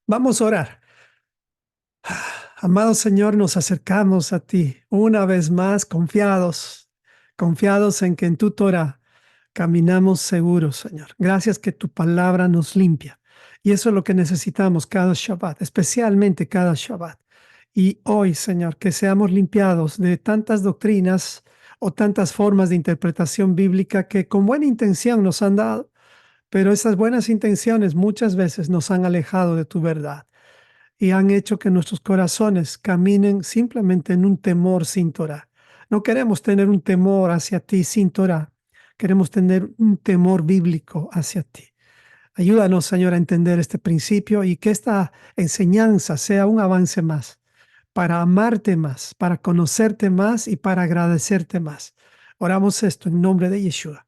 Vamos a orar. Amado Señor, nos acercamos a ti una vez más confiados en que en tu Torah caminamos seguros, Señor. Gracias que tu palabra nos limpia. Y eso es lo que necesitamos cada Shabbat, especialmente cada Shabbat. Y hoy, Señor, que seamos limpiados de tantas doctrinas o tantas formas de interpretación bíblica que con buena intención nos han dado, pero esas buenas intenciones muchas veces nos han alejado de tu verdad y han hecho que nuestros corazones caminen simplemente en un temor sin Torah. No queremos tener un temor hacia ti sin Torah. Queremos tener un temor bíblico hacia ti. Ayúdanos, Señor, a entender este principio y que esta enseñanza sea un avance más para amarte más, para conocerte más y para agradecerte más. Oramos esto en nombre de Yeshua.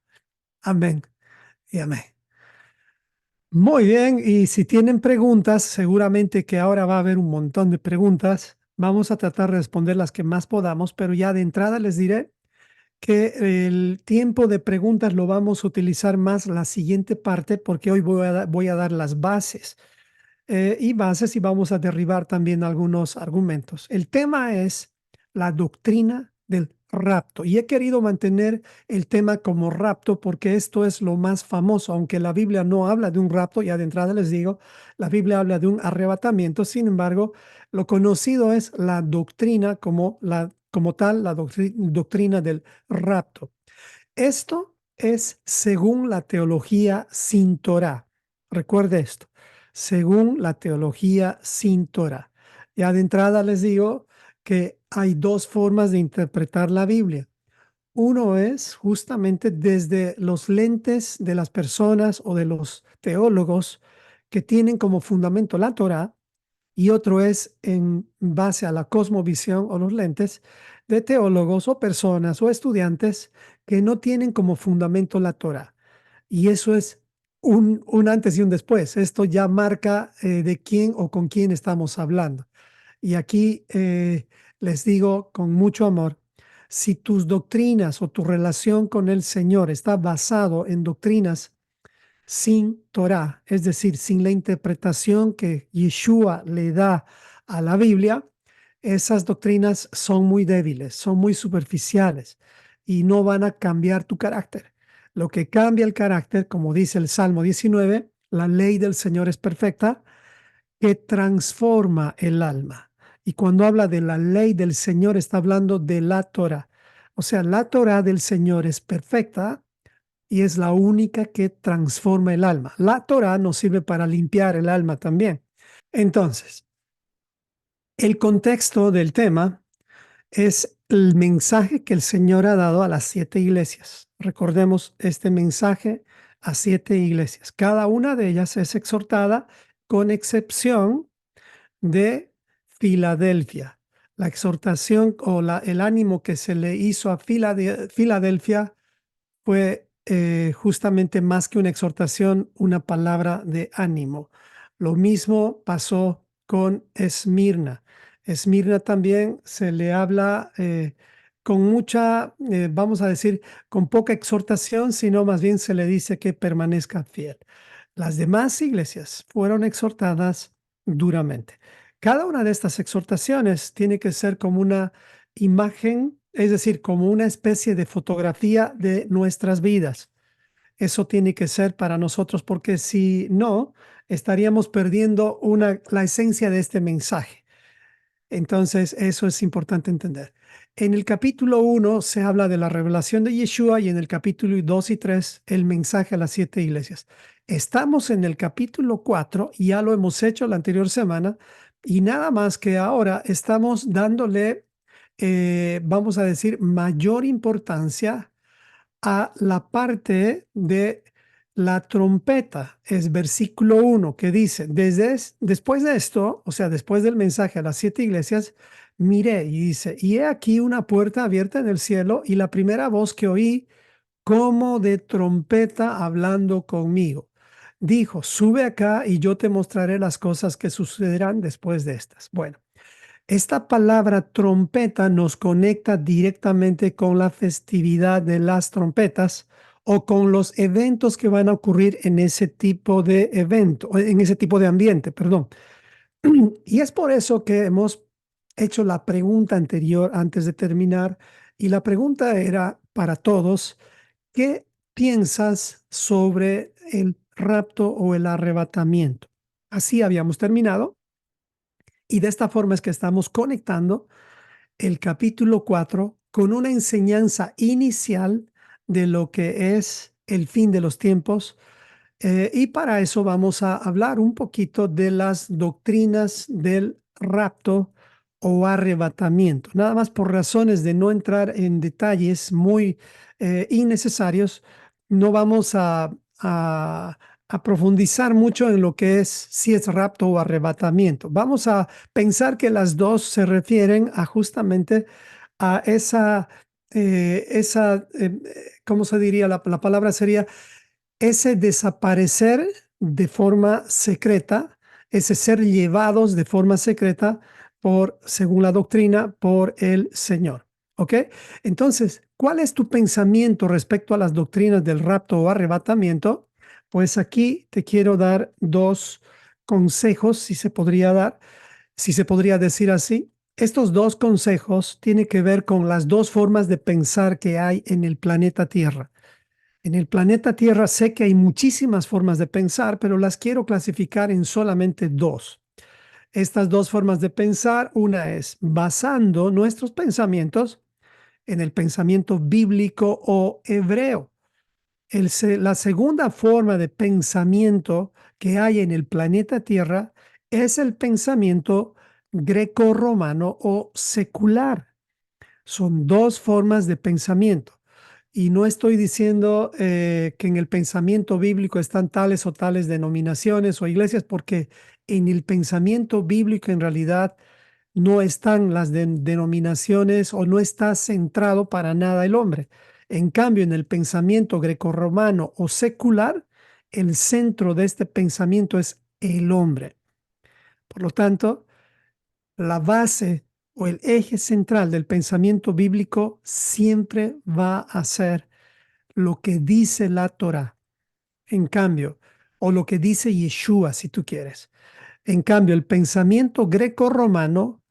Amén y amén. Muy bien, y si tienen preguntas, seguramente que ahora va a haber un montón de preguntas. Vamos a tratar de responder las que más podamos, pero ya de entrada les diré que el tiempo de preguntas lo vamos a utilizar más la siguiente parte, porque hoy voy a dar las bases y vamos a derribar también algunos argumentos. El tema es la doctrina del rapto y he querido mantener el tema como rapto porque esto es lo más famoso, aunque la Biblia no habla de un rapto, ya de entrada les digo, la Biblia habla de un arrebatamiento. Sin embargo, lo conocido es la doctrina como tal, la doctrina del rapto. Esto es según la teología sin Torah. Recuerde esto, según la teología sin Torah. Ya de entrada les digo que hay dos formas de interpretar la Biblia. Uno es justamente desde los lentes de las personas o de los teólogos que tienen como fundamento la Torah, y otro es en base a la cosmovisión o los lentes de teólogos o personas o estudiantes que no tienen como fundamento la Torah. Y eso es un antes y un después. Esto ya marca de quién o con quién estamos hablando. Y aquí les digo con mucho amor, si tus doctrinas o tu relación con el Señor está basado en doctrinas sin Torah, es decir, sin la interpretación que Yeshua le da a la Biblia, esas doctrinas son muy débiles, son muy superficiales y no van a cambiar tu carácter. Lo que cambia el carácter, como dice el Salmo 19, la ley del Señor es perfecta, que transforma el alma. Y cuando habla de la ley del Señor, está hablando de la Torah. O sea, la Torah del Señor es perfecta y es la única que transforma el alma. La Torah nos sirve para limpiar el alma también. Entonces, el contexto del tema es el mensaje que el Señor ha dado a las 7 iglesias. Recordemos este mensaje a 7 iglesias. Cada una de ellas es exhortada con excepción de Filadelfia. La exhortación o el ánimo que se le hizo a Filadelfia fue justamente más que una exhortación, una palabra de ánimo. Lo mismo pasó con Esmirna. Esmirna también se le habla con mucha, vamos a decir, con poca exhortación, sino más bien se le dice que permanezca fiel. Las demás iglesias fueron exhortadas duramente. Cada una de estas exhortaciones tiene que ser como una imagen, es decir, como una especie de fotografía de nuestras vidas. Eso tiene que ser para nosotros porque si no, estaríamos perdiendo la esencia de este mensaje. Entonces, eso es importante entender. En el capítulo 1 se habla de la revelación de Yeshua y en el capítulo 2 y 3 el mensaje a las 7 iglesias. Estamos en el capítulo 4, ya lo hemos hecho la anterior semana y nada más que ahora estamos dándole, vamos a decir, mayor importancia a la parte de la trompeta. Es versículo 1 que dice, después de esto, o sea, después del mensaje a las 7 iglesias, miré y dice, y he aquí una puerta abierta en el cielo y la primera voz que oí como de trompeta hablando conmigo. Dijo, sube acá y yo te mostraré las cosas que sucederán después de estas. Bueno. Esta palabra trompeta nos conecta directamente con la festividad de las trompetas o con los eventos que van a ocurrir en ese tipo de evento, en ese tipo de ambiente, perdón. Y es por eso que hemos hecho la pregunta anterior antes de terminar. Y la pregunta era para todos, ¿qué piensas sobre el rapto o el arrebatamiento? Así habíamos terminado y de esta forma es que estamos conectando el capítulo 4 con una enseñanza inicial de lo que es el fin de los tiempos. Y para eso vamos a hablar un poquito de las doctrinas del rapto o arrebatamiento. Nada más por razones de no entrar en detalles muy innecesarios, no vamos a profundizar mucho en lo que es si es rapto o arrebatamiento. Vamos a pensar que las dos se refieren a justamente a ¿cómo se diría? La palabra sería ese desaparecer de forma secreta, ese ser llevados de forma secreta por, según la doctrina, por el Señor. ¿Ok? Entonces, ¿cuál es tu pensamiento respecto a las doctrinas del rapto o arrebatamiento? Pues aquí te quiero dar dos consejos, si se podría dar, si se podría decir así. Estos dos consejos tienen que ver con las dos formas de pensar que hay en el planeta Tierra. En el planeta Tierra sé que hay muchísimas formas de pensar, pero las quiero clasificar en solamente dos. Estas dos formas de pensar, una es basando nuestros pensamientos en el pensamiento bíblico o hebreo. La segunda forma de pensamiento que hay en el planeta Tierra es el pensamiento greco-romano o secular. Son dos formas de pensamiento. Y no estoy diciendo que en el pensamiento bíblico están tales o tales denominaciones o iglesias, porque en el pensamiento bíblico en realidad no están las denominaciones o no está centrado para nada el hombre. En cambio, en el pensamiento grecorromano o secular, el centro de este pensamiento es el hombre. Por lo tanto, la base o el eje central del pensamiento bíblico siempre va a ser lo que dice la Torah. En cambio, o lo que dice Yeshua, si tú quieres. En cambio, el pensamiento greco-romano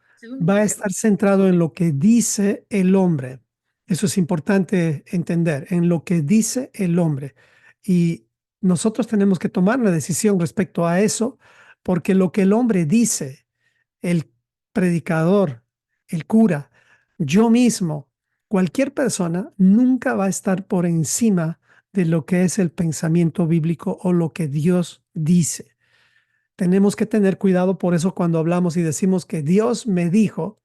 va a estar centrado en lo que dice el hombre. Eso es importante entender, en lo que dice el hombre. Y nosotros tenemos que tomar una decisión respecto a eso, porque lo que el hombre dice, el predicador, el cura, yo mismo, cualquier persona nunca va a estar por encima de lo que es el pensamiento bíblico o lo que Dios dice. Tenemos que tener cuidado por eso cuando hablamos y decimos que Dios me dijo,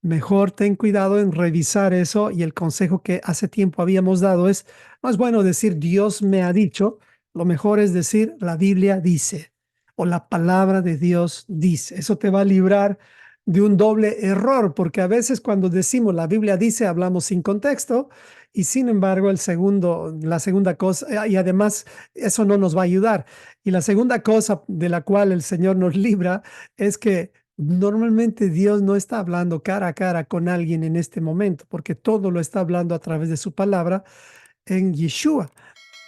mejor ten cuidado en revisar eso y el consejo que hace tiempo habíamos dado es, no es bueno decir Dios me ha dicho, lo mejor es decir la Biblia dice o la palabra de Dios dice. Eso te va a librar de un doble error porque a veces cuando decimos la Biblia dice hablamos sin contexto y sin embargo la segunda cosa y además eso no nos va a ayudar. Y la segunda cosa de la cual el Señor nos libra es que normalmente Dios no está hablando cara a cara con alguien en este momento, porque todo lo está hablando a través de su palabra en Yeshua.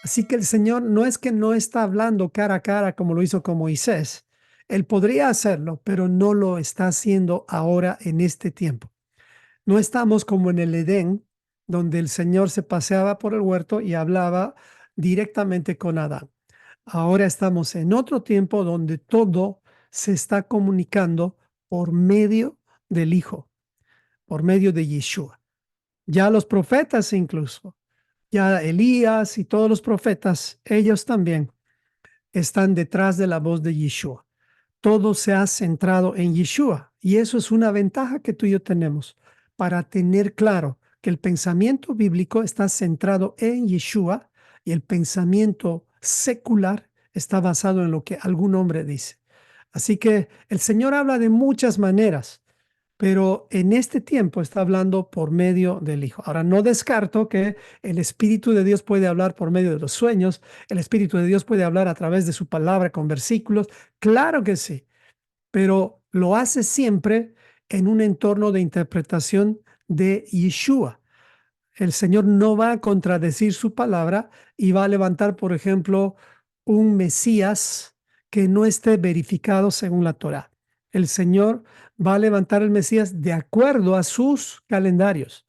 Así que el Señor no es que no está hablando cara a cara como lo hizo con Moisés. Él podría hacerlo, pero no lo está haciendo ahora en este tiempo. No estamos como en el Edén, donde el Señor se paseaba por el huerto y hablaba directamente con Adán. Ahora estamos en otro tiempo donde todo se está comunicando por medio del Hijo, por medio de Yeshua. Ya los profetas incluso, ya Elías y todos los profetas, ellos también están detrás de la voz de Yeshua. Todo se ha centrado en Yeshua y eso es una ventaja que tú y yo tenemos para tener claro que el pensamiento bíblico está centrado en Yeshua y el pensamiento secular está basado en lo que algún hombre dice. Así que el Señor habla de muchas maneras, pero en este tiempo está hablando por medio del Hijo. Ahora, no descarto que el Espíritu de Dios puede hablar por medio de los sueños, el Espíritu de Dios puede hablar a través de su palabra con versículos. Claro que sí, pero lo hace siempre en un entorno de interpretación de Yeshua. El Señor no va a contradecir su palabra y va a levantar, por ejemplo, un Mesías que no esté verificado según la Torá. El Señor va a levantar el Mesías de acuerdo a sus calendarios.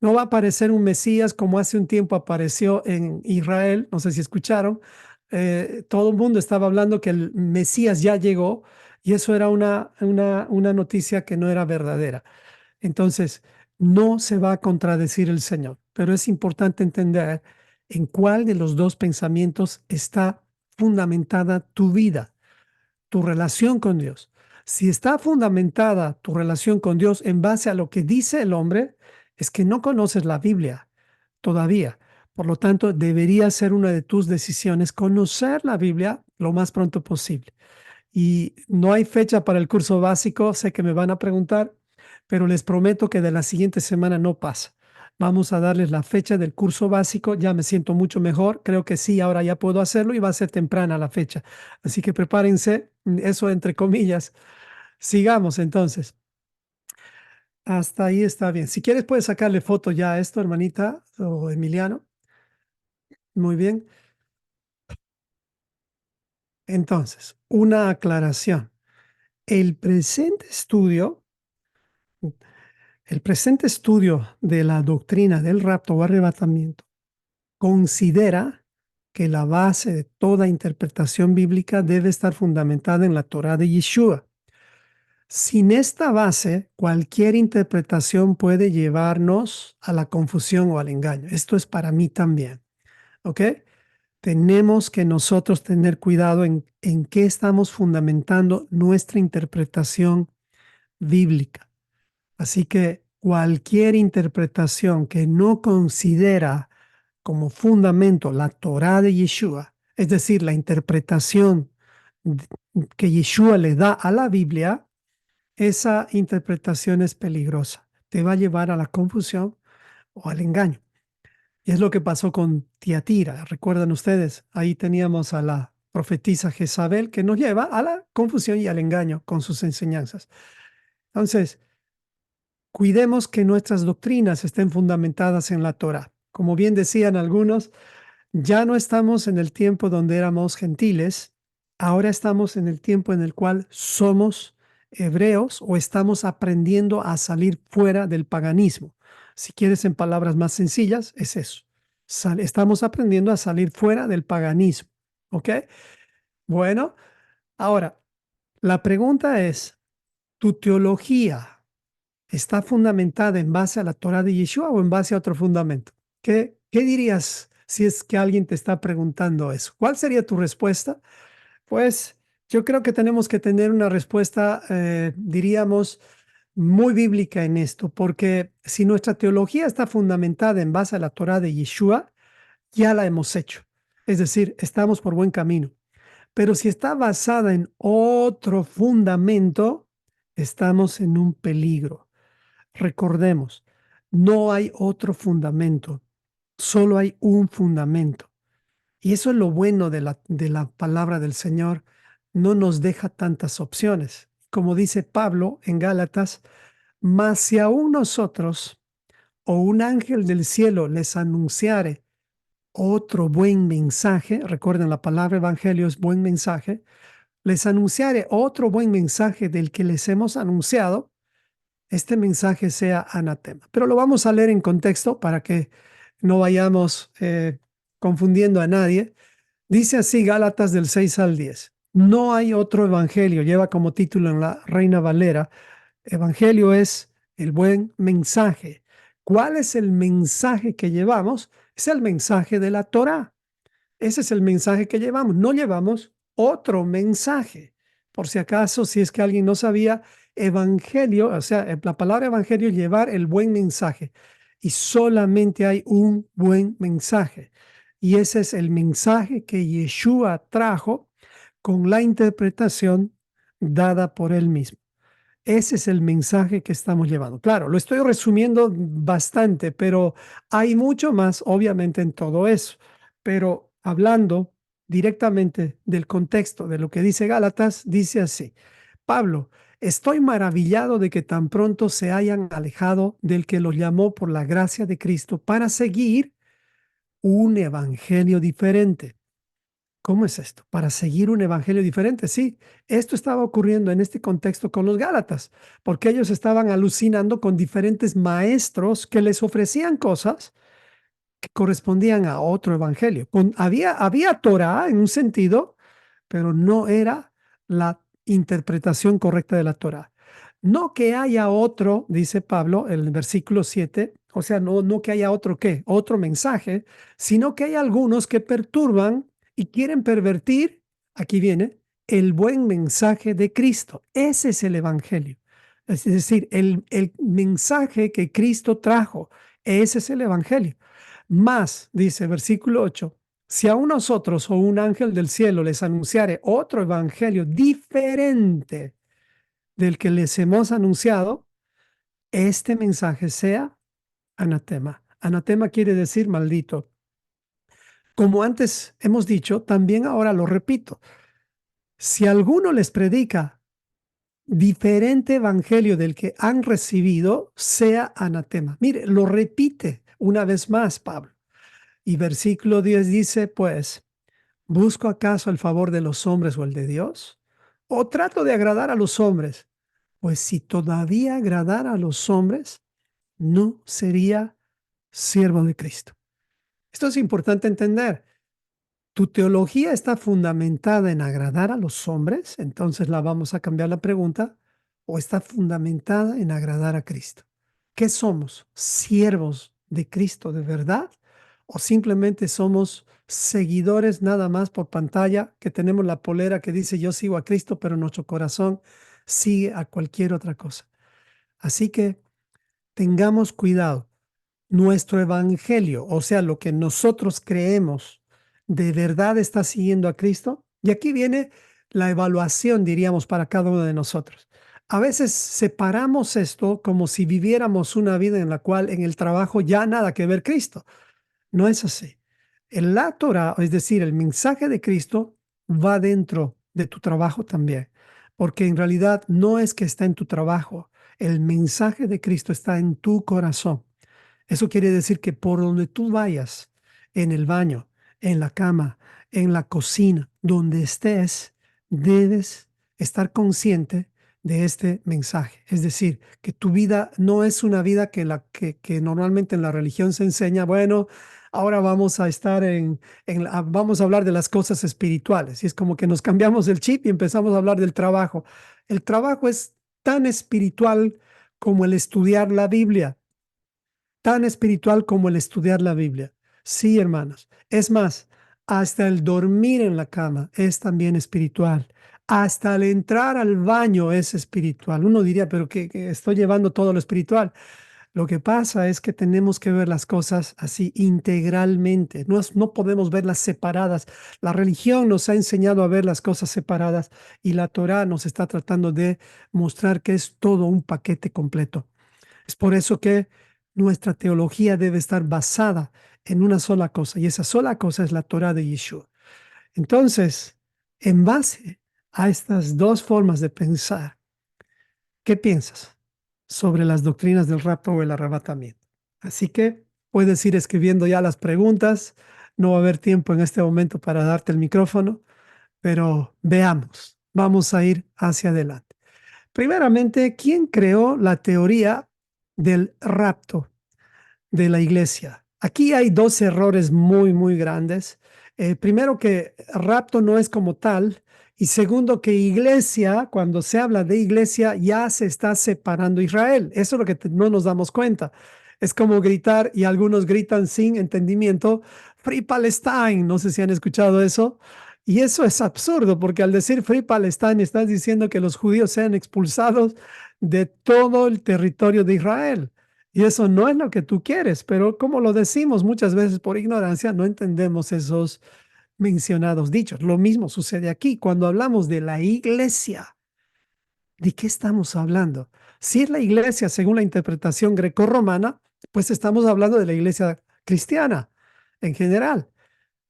No va a aparecer un Mesías como hace un tiempo apareció en Israel, no sé si escucharon. Todo el mundo estaba hablando que el Mesías ya llegó y eso era una noticia que no era verdadera. Entonces, no se va a contradecir el Señor, pero es importante entender en cuál de los dos pensamientos está fundamentada tu vida, tu relación con Dios. Si está fundamentada tu relación con Dios en base a lo que dice el hombre, es que no conoces la Biblia todavía. Por lo tanto, debería ser una de tus decisiones conocer la Biblia lo más pronto posible. Y no hay fecha para el curso básico, sé que me van a preguntar, pero les prometo que de la siguiente semana no pasa. Vamos a darles la fecha del curso básico, ya me siento mucho mejor, creo que sí, ahora ya puedo hacerlo y va a ser temprana la fecha. Así que prepárense, eso entre comillas. Sigamos entonces. Hasta ahí está bien. Si quieres puedes sacarle foto ya a esto, hermanita o Emiliano. Muy bien. Entonces, una aclaración. El presente estudio El presente estudio de la doctrina del rapto o arrebatamiento considera que la base de toda interpretación bíblica debe estar fundamentada en la Torá de Yeshua. Sin esta base, cualquier interpretación puede llevarnos a la confusión o al engaño. Esto es para mí también, ¿ok? Tenemos que nosotros tener cuidado en qué estamos fundamentando nuestra interpretación bíblica. Así que cualquier interpretación que no considera como fundamento la Torá de Yeshua, es decir, la interpretación que Yeshua le da a la Biblia, esa interpretación es peligrosa. Te va a llevar a la confusión o al engaño. Y es lo que pasó con Tiatira. ¿Recuerdan ustedes? Ahí teníamos a la profetisa Jezabel que nos lleva a la confusión y al engaño con sus enseñanzas. Entonces, cuidemos que nuestras doctrinas estén fundamentadas en la Torá. Como bien decían algunos, ya no estamos en el tiempo donde éramos gentiles, ahora estamos en el tiempo en el cual somos hebreos o estamos aprendiendo a salir fuera del paganismo. Si quieres en palabras más sencillas, es eso. Estamos aprendiendo a salir fuera del paganismo. ¿Ok? Bueno, ahora, la pregunta es, ¿tu teología está fundamentada en base a la Torá de Yeshua o en base a otro fundamento? ¿Qué dirías si es que alguien te está preguntando eso? ¿Cuál sería tu respuesta? Pues yo creo que tenemos que tener una respuesta, diríamos, muy bíblica en esto, porque si nuestra teología está fundamentada en base a la Torá de Yeshua, ya la hemos hecho. Es decir, estamos por buen camino. Pero si está basada en otro fundamento, estamos en un peligro. Recordemos, no hay otro fundamento, solo hay un fundamento. Y eso es lo bueno de la palabra del Señor, no nos deja tantas opciones. Como dice Pablo en Gálatas, mas si aún nosotros o un ángel del cielo les anunciare otro buen mensaje, recuerden la palabra evangelio es buen mensaje, les anunciare otro buen mensaje del que les hemos anunciado, este mensaje sea anatema. Pero lo vamos a leer en contexto para que no vayamos confundiendo a nadie. Dice así Gálatas del 6 al 10. No hay otro evangelio, lleva como título en la Reina Valera. Evangelio es el buen mensaje. ¿Cuál es el mensaje que llevamos? Es el mensaje de la Torá. Ese es el mensaje que llevamos. No llevamos otro mensaje. Por si acaso, si es que alguien no sabía, evangelio, o sea, la palabra evangelio es llevar el buen mensaje. Y solamente hay un buen mensaje. Y ese es el mensaje que Yeshua trajo con la interpretación dada por él mismo. Ese es el mensaje que estamos llevando. Claro, lo estoy resumiendo bastante, pero hay mucho más, obviamente, en todo eso. Pero hablando directamente del contexto de lo que dice Gálatas, dice así, Pablo, estoy maravillado de que tan pronto se hayan alejado del que los llamó por la gracia de Cristo para seguir un evangelio diferente, ¿Cómo es esto? Para seguir un evangelio diferente. Sí, esto estaba ocurriendo en este contexto con los Gálatas, porque ellos estaban alucinando con diferentes maestros que les ofrecían cosas que correspondían a otro evangelio. Había Torah en un sentido, pero no era la interpretación correcta de la Torah. No que haya otro, dice Pablo en el versículo 7, o sea, no que haya otro qué, otro mensaje, sino que hay algunos que perturban y quieren pervertir, aquí viene, el buen mensaje de Cristo. Ese es el evangelio. Es decir, el mensaje que Cristo trajo, ese es el evangelio. Más, dice versículo 8, si a nosotros o un ángel del cielo les anunciare otro evangelio diferente del que les hemos anunciado, este mensaje sea anatema. Anatema quiere decir maldito. Como antes hemos dicho, también ahora lo repito. Si alguno les predica diferente evangelio del que han recibido, sea anatema. Mire, lo repite una vez más Pablo. Y versículo 10 dice, pues, ¿busco acaso el favor de los hombres o el de Dios? ¿O trato de agradar a los hombres? Pues si todavía agradara a los hombres, no sería siervo de Cristo. Esto es importante entender. ¿Tu teología está fundamentada en agradar a los hombres? Entonces la vamos a cambiar la pregunta. ¿O está fundamentada en agradar a Cristo? ¿Qué somos? ¿Siervos de Cristo de verdad? ¿O simplemente somos seguidores nada más por pantalla que tenemos la polera que dice yo sigo a Cristo, pero nuestro corazón sigue a cualquier otra cosa? Así que tengamos cuidado. Nuestro evangelio, o sea, lo que nosotros creemos, ¿de verdad está siguiendo a Cristo? Y aquí viene la evaluación, diríamos, para cada uno de nosotros. A veces separamos esto como si viviéramos una vida en la cual en el trabajo ya nada que ver Cristo. No es así. La Torah, es decir, el mensaje de Cristo, va dentro de tu trabajo también, porque en realidad no es que está en tu trabajo, el mensaje de Cristo está en tu corazón. Eso quiere decir que por donde tú vayas, en el baño, en la cama, en la cocina, donde estés, debes estar consciente de este mensaje. Es decir, que tu vida no es una vida que normalmente en la religión se enseña, bueno, ahora vamos a estar vamos a hablar de las cosas espirituales. Y es como que nos cambiamos el chip y empezamos a hablar del trabajo. El trabajo es tan espiritual como el estudiar la Biblia, tan espiritual como el estudiar la Biblia. Sí, hermanos. Es más, hasta el dormir en la cama es también espiritual. Hasta el entrar al baño es espiritual. Uno diría, pero que estoy llevando todo lo espiritual. Lo que pasa es que tenemos que ver las cosas así integralmente. No podemos verlas separadas. La religión nos ha enseñado a ver las cosas separadas y la Torá nos está tratando de mostrar que es todo un paquete completo. Es por eso que nuestra teología debe estar basada en una sola cosa, y esa sola cosa es la Torá de Yeshua. Entonces, en base a estas dos formas de pensar, ¿qué piensas sobre las doctrinas del rapto o el arrebatamiento? Así que puedes ir escribiendo ya las preguntas. No va a haber tiempo en este momento para darte el micrófono, pero veamos. Vamos a ir hacia adelante. Primeramente, ¿quién creó la teoría del rapto de la iglesia? Aquí hay dos errores muy, muy grandes. Primero, que rapto no es como tal. Y segundo, que iglesia, cuando se habla de iglesia, ya se está separando Israel. Eso es lo que no nos damos cuenta. Es como gritar, y algunos gritan sin entendimiento, Free Palestine. No sé si han escuchado eso. Y eso es absurdo, porque al decir Free Palestine estás diciendo que los judíos sean expulsados de todo el territorio de Israel. Y eso no es lo que tú quieres, pero como lo decimos muchas veces por ignorancia, no entendemos esos mencionados dichos. Lo mismo sucede aquí cuando hablamos de la iglesia. ¿De qué estamos hablando? Si es la iglesia según la interpretación grecorromana, pues estamos hablando de la iglesia cristiana en general.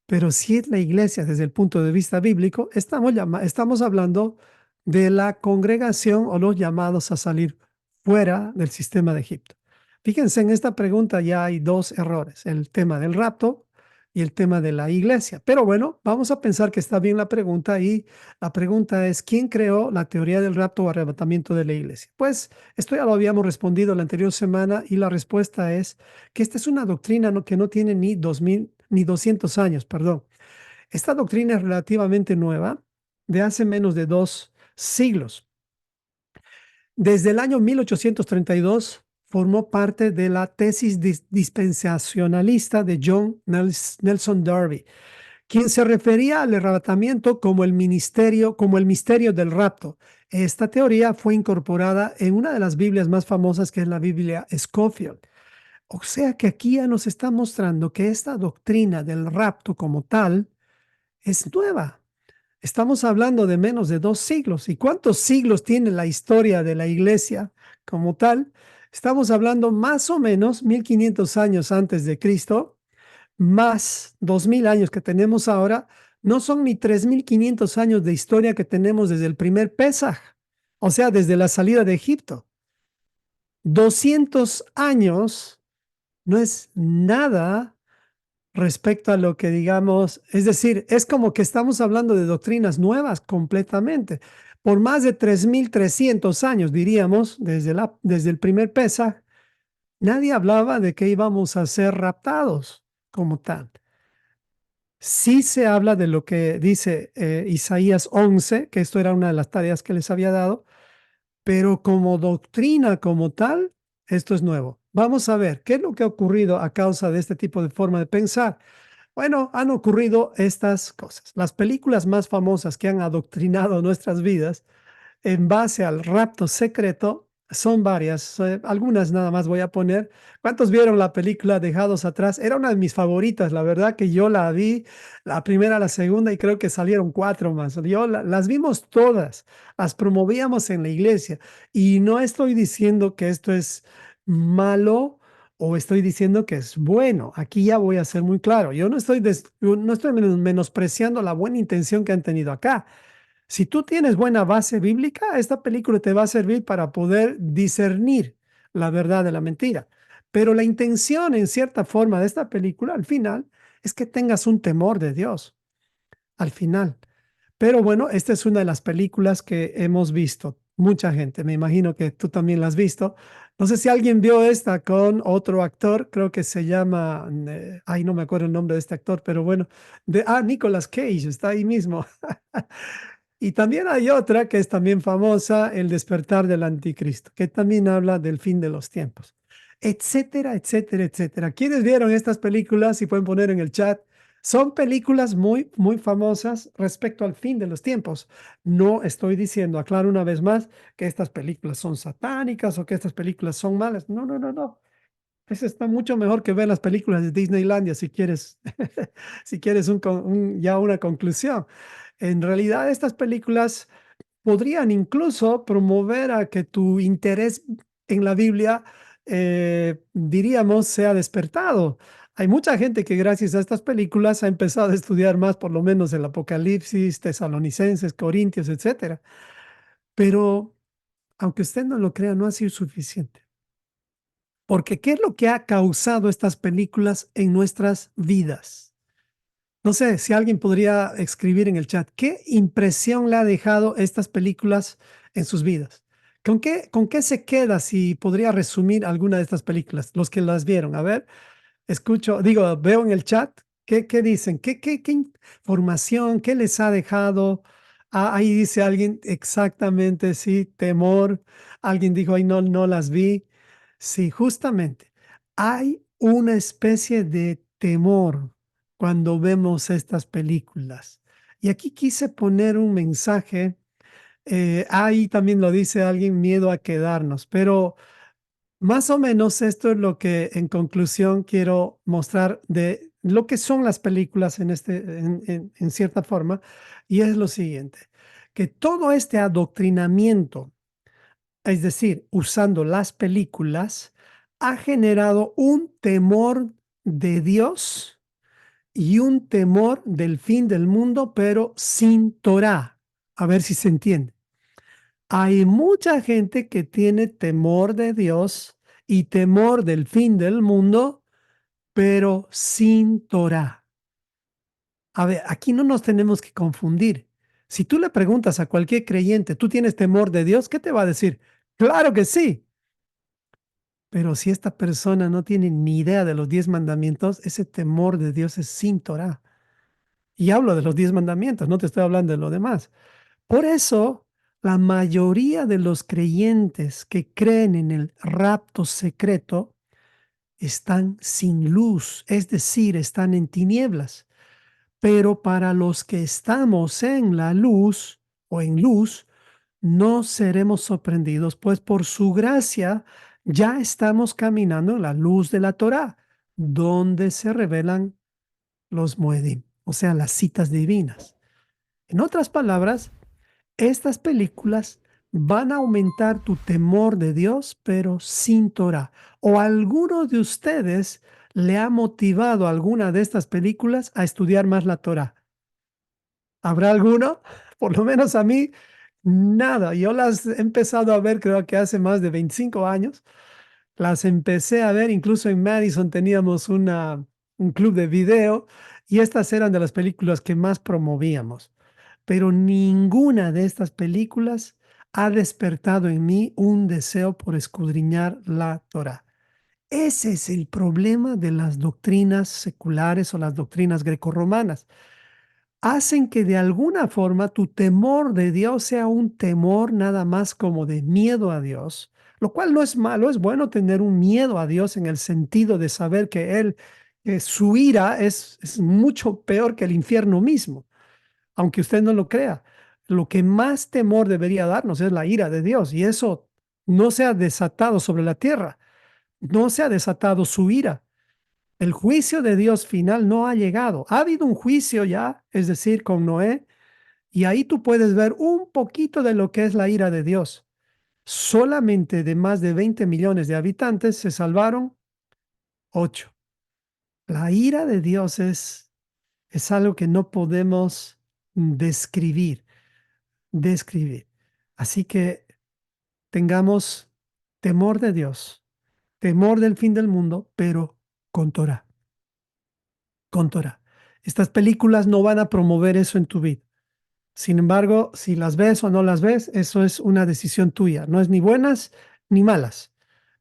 Pero si es la iglesia desde el punto de vista bíblico, estamos hablando de la congregación o los llamados a salir fuera del sistema de Egipto. Fíjense, en esta pregunta ya hay dos errores. El tema del rapto y el tema de la iglesia. Pero bueno, vamos a pensar que está bien la pregunta y la pregunta es, ¿quién creó la teoría del rapto o arrebatamiento de la iglesia? Pues esto ya lo habíamos respondido la anterior semana y la respuesta es que esta es una doctrina que no tiene ni 2000 ni 200 años, perdón. Esta doctrina es relativamente nueva, de hace menos de 2 siglos. Desde el año 1832 formó parte de la tesis dispensacionalista de John Nelson Darby, quien se refería al arrebatamiento como el misterio del rapto. Esta teoría fue incorporada en una de las Biblias más famosas, que es la Biblia Scofield. O sea que aquí ya nos está mostrando que esta doctrina del rapto como tal es nueva. Estamos hablando de menos de 2 siglos. ¿Y cuántos siglos tiene la historia de la iglesia como tal? Estamos hablando más o menos 1500 años antes de Cristo, más 2000 años que tenemos ahora. No son ni 3500 años de historia que tenemos desde el primer Pesaj, o sea, desde la salida de Egipto. 200 años no es nada respecto a lo que digamos, es decir, es como que estamos hablando de doctrinas nuevas completamente. Por más de 3300 años, diríamos, desde el primer Pesaj, nadie hablaba de que íbamos a ser raptados como tal. Sí se habla de lo que dice Isaías 11, que esto era una de las tareas que les había dado, pero como doctrina como tal, esto es nuevo. Vamos a ver qué es lo que ha ocurrido a causa de este tipo de forma de pensar. Bueno, han ocurrido estas cosas. Las películas más famosas que han adoctrinado nuestras vidas en base al rapto secreto son varias. Algunas nada más voy a poner. ¿Cuántos vieron la película Dejados Atrás? Era una de mis favoritas, la verdad que yo la vi, la primera, la segunda y creo que salieron cuatro más. Las vimos todas, las promovíamos en la iglesia y no estoy diciendo que esto es malo o estoy diciendo que es bueno. Aquí ya voy a ser muy claro. Yo no estoy menospreciando la buena intención que han tenido acá. Si tú tienes buena base bíblica, esta película te va a servir para poder discernir la verdad de la mentira. Pero la intención, en cierta forma, de esta película, al final, es que tengas un temor de Dios, al final. Pero bueno, esta es una de las películas que hemos visto. Mucha gente, me imagino que tú también la has visto. No sé si alguien vio esta con otro actor, creo que se llama, ay, no me acuerdo el nombre de este actor, pero bueno, Nicolas Cage, está ahí mismo. Y también hay otra que es también famosa, El despertar del anticristo, que también habla del fin de los tiempos, etcétera, etcétera, etcétera. ¿Quiénes vieron estas películas? Si pueden poner en el chat. Son películas muy, muy famosas respecto al fin de los tiempos. No estoy diciendo, aclaro una vez más, que estas películas son satánicas o que estas películas son malas. No, no, no, no. Eso está mucho mejor que ver las películas de Disneylandia si quieres, si quieres ya una conclusión. En realidad, estas películas podrían incluso promover a que tu interés en la Biblia, diríamos, sea despertado. Hay mucha gente que gracias a estas películas ha empezado a estudiar más, por lo menos el Apocalipsis, Tesalonicenses, Corintios, etcétera. Pero aunque usted no lo crea, no ha sido suficiente. Porque ¿qué es lo que ha causado estas películas en nuestras vidas? No sé si alguien podría escribir en el chat, ¿qué impresión le ha dejado estas películas en sus vidas? Con qué se queda si podría resumir alguna de estas películas, los que las vieron? A ver, veo en el chat, ¿qué dicen? ¿Qué información, qué les ha dejado? Ah, ahí dice alguien exactamente, sí, temor. Alguien dijo, ay, no, no las vi. Sí, justamente, hay una especie de temor cuando vemos estas películas. Y aquí quise poner un mensaje, ahí también lo dice alguien, miedo a quedarnos, pero más o menos esto es lo que en conclusión quiero mostrar de lo que son las películas en cierta forma, y es lo siguiente, que todo este adoctrinamiento, es decir, usando las películas, ha generado un temor de Dios y un temor del fin del mundo, pero sin Torah. A ver si se entiende. Hay mucha gente que tiene temor de Dios y temor del fin del mundo, pero sin Torah. A ver, aquí no nos tenemos que confundir. Si tú le preguntas a cualquier creyente, ¿tú tienes temor de Dios? ¿Qué te va a decir? Claro que sí. Pero si esta persona no tiene ni idea de los 10 mandamientos, ese temor de Dios es sin Torah. Y hablo de los 10 mandamientos, no te estoy hablando de lo demás. Por eso, la mayoría de los creyentes que creen en el rapto secreto están sin luz, es decir, están en tinieblas. Pero para los que estamos en la luz o en luz, no seremos sorprendidos, pues por su gracia ya estamos caminando en la luz de la Torá, donde se revelan los Moedim, o sea, las citas divinas. En otras palabras, estas películas van a aumentar tu temor de Dios, pero sin Torah. ¿O alguno de ustedes le ha motivado alguna de estas películas a estudiar más la Torah? ¿Habrá alguno? Por lo menos a mí, nada. Yo las he empezado a ver, creo que hace más de 25 años. Las empecé a ver, incluso en Madison teníamos un club de video y estas eran de las películas que más promovíamos. Pero ninguna de estas películas ha despertado en mí un deseo por escudriñar la Torah. Ese es el problema de las doctrinas seculares o las doctrinas grecorromanas. Hacen que de alguna forma tu temor de Dios sea un temor nada más como de miedo a Dios, lo cual no es malo, es bueno tener un miedo a Dios en el sentido de saber que su ira es mucho peor que el infierno mismo, aunque usted no lo crea. Lo que más temor debería darnos es la ira de Dios y eso no se ha desatado sobre la tierra, no se ha desatado su ira. El juicio de Dios final no ha llegado. Ha habido un juicio ya, es decir, con Noé, y ahí tú puedes ver un poquito de lo que es la ira de Dios. Solamente de más de 20 millones de habitantes se salvaron 8. La ira de Dios es algo que no podemos describir, describir. Así que tengamos temor de Dios, temor del fin del mundo, pero con Torah, con Torah. Estas películas no van a promover eso en tu vida. Sin embargo, si las ves o no las ves, eso es una decisión tuya. No es ni buenas ni malas.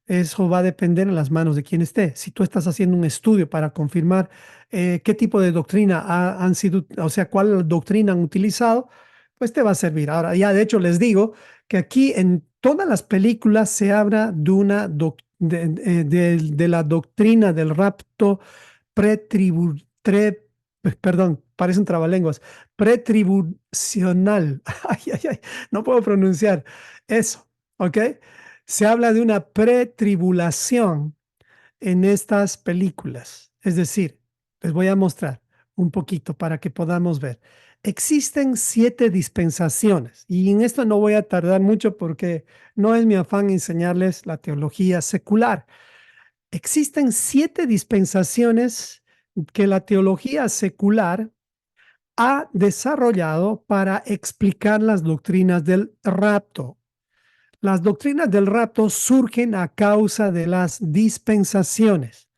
Eso va a depender en las manos de quien esté. Si tú estás haciendo un estudio para confirmar qué tipo de doctrina han sido, o sea, cuál doctrina han utilizado, pues te va a servir. Ahora, ya de hecho les digo que aquí en todas las películas se habla de de la doctrina del rapto pretribu, perdón, parecen trabalenguas, pretribucional. Ay, ay, ay, no puedo pronunciar eso, ¿ok? Se habla de una pretribulación en estas películas. Es decir, les voy a mostrar un poquito para que podamos ver. Existen 7 dispensaciones y en esto no voy a tardar mucho porque no es mi afán enseñarles la teología secular. Existen 7 dispensaciones que la teología secular ha desarrollado para explicar las doctrinas del rapto. Las doctrinas del rapto surgen a causa de las dispensaciones.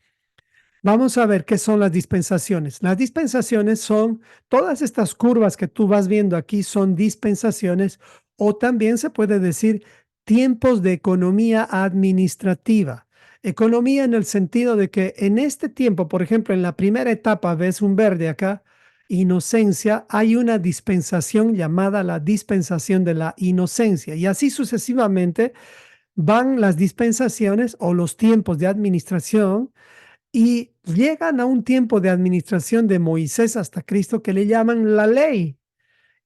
Vamos a ver qué son las dispensaciones. Las dispensaciones son todas estas curvas que tú vas viendo aquí son dispensaciones o también se puede decir tiempos de economía administrativa. Economía en el sentido de que en este tiempo, por ejemplo, en la primera etapa, ves un verde acá, inocencia, hay una dispensación llamada la dispensación de la inocencia y así sucesivamente van las dispensaciones o los tiempos de administración y llegan a un tiempo de administración de Moisés hasta Cristo que le llaman la ley.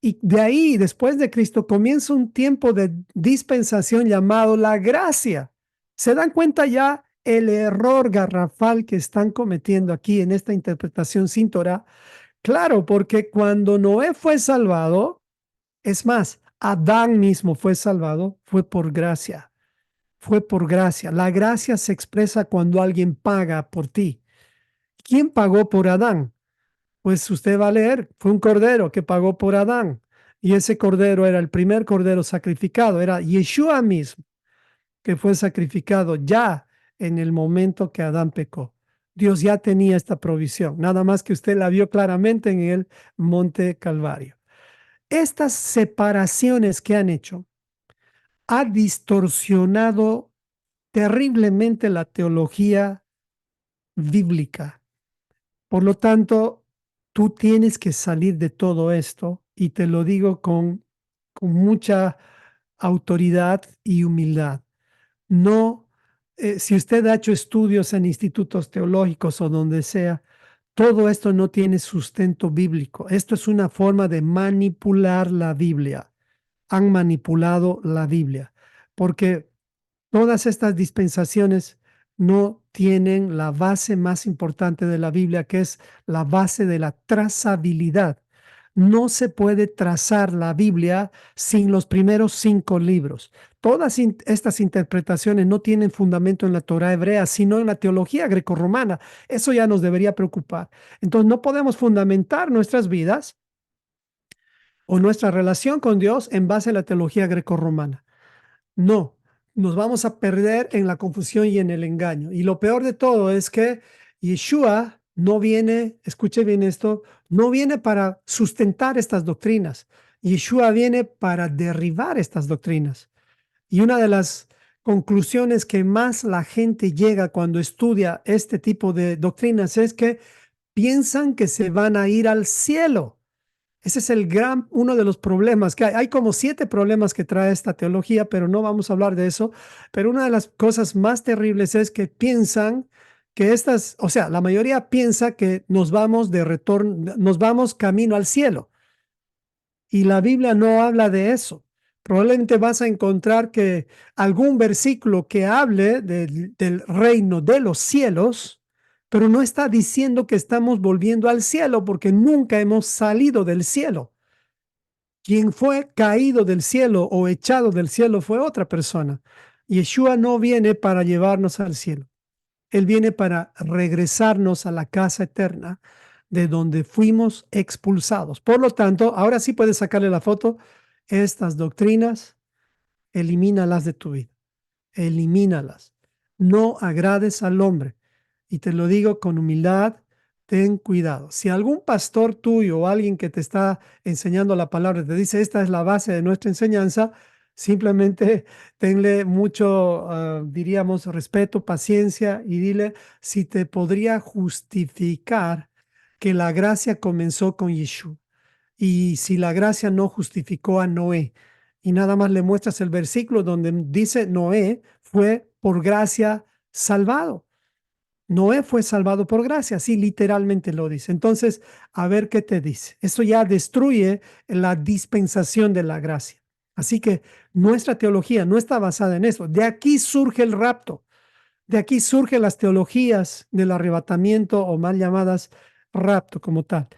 Y de ahí, después de Cristo, comienza un tiempo de dispensación llamado la gracia. ¿Se dan cuenta ya el error garrafal que están cometiendo aquí en esta interpretación sin Torah? Claro, porque cuando Noé fue salvado, es más, Adán mismo fue salvado, fue por gracia. Fue por gracia. La gracia se expresa cuando alguien paga por ti. ¿Quién pagó por Adán? Pues usted va a leer, fue un cordero que pagó por Adán. Y ese cordero era el primer cordero sacrificado, era Yeshua mismo, que fue sacrificado ya en el momento que Adán pecó. Dios ya tenía esta provisión, nada más que usted la vio claramente en el Monte Calvario. Estas separaciones que han hecho ha distorsionado terriblemente la teología bíblica. Por lo tanto, tú tienes que salir de todo esto y te lo digo con mucha autoridad y humildad. No, si usted ha hecho estudios en institutos teológicos o donde sea, todo esto no tiene sustento bíblico. Esto es una forma de manipular la Biblia. Han manipulado la Biblia, porque todas estas dispensaciones no tienen la base más importante de la Biblia, que es la base de la trazabilidad. No se puede trazar la Biblia sin los primeros 5 libros. Todas estas interpretaciones no tienen fundamento en la Torá hebrea, sino en la teología grecorromana. Eso ya nos debería preocupar. Entonces, no podemos fundamentar nuestras vidas o nuestra relación con Dios en base a la teología grecorromana. No, nos vamos a perder en la confusión y en el engaño. Y lo peor de todo es que Yeshua no viene, escuche bien esto, no viene para sustentar estas doctrinas. Yeshua viene para derribar estas doctrinas. Y una de las conclusiones que más la gente llega cuando estudia este tipo de doctrinas es que piensan que se van a ir al cielo. Ese es uno de los problemas que hay. Hay como 7 problemas que trae esta teología, pero no vamos a hablar de eso. Pero una de las cosas más terribles es que piensan que o sea, la mayoría piensa que nos vamos de retorno, nos vamos camino al cielo. Y la Biblia no habla de eso. Probablemente vas a encontrar que algún versículo que hable del reino de los cielos, pero no está diciendo que estamos volviendo al cielo porque nunca hemos salido del cielo. Quien fue caído del cielo o echado del cielo fue otra persona. Yeshua no viene para llevarnos al cielo. Él viene para regresarnos a la casa eterna de donde fuimos expulsados. Por lo tanto, ahora sí puedes sacarle la foto. Estas doctrinas, elimínalas de tu vida. Elimínalas. No agrades al hombre. Y te lo digo con humildad, ten cuidado. Si algún pastor tuyo o alguien que te está enseñando la palabra te dice, esta es la base de nuestra enseñanza, simplemente tenle mucho, diríamos, respeto, paciencia y dile si te podría justificar que la gracia comenzó con Yeshua y si la gracia no justificó a Noé. Y nada más le muestras el versículo donde dice Noé fue por gracia salvado. Noé fue salvado por gracia, así literalmente lo dice. Entonces, a ver qué te dice. Eso ya destruye la dispensación de la gracia. Así que nuestra teología no está basada en eso. De aquí surge el rapto. De aquí surgen las teologías del arrebatamiento o mal llamadas rapto como tal.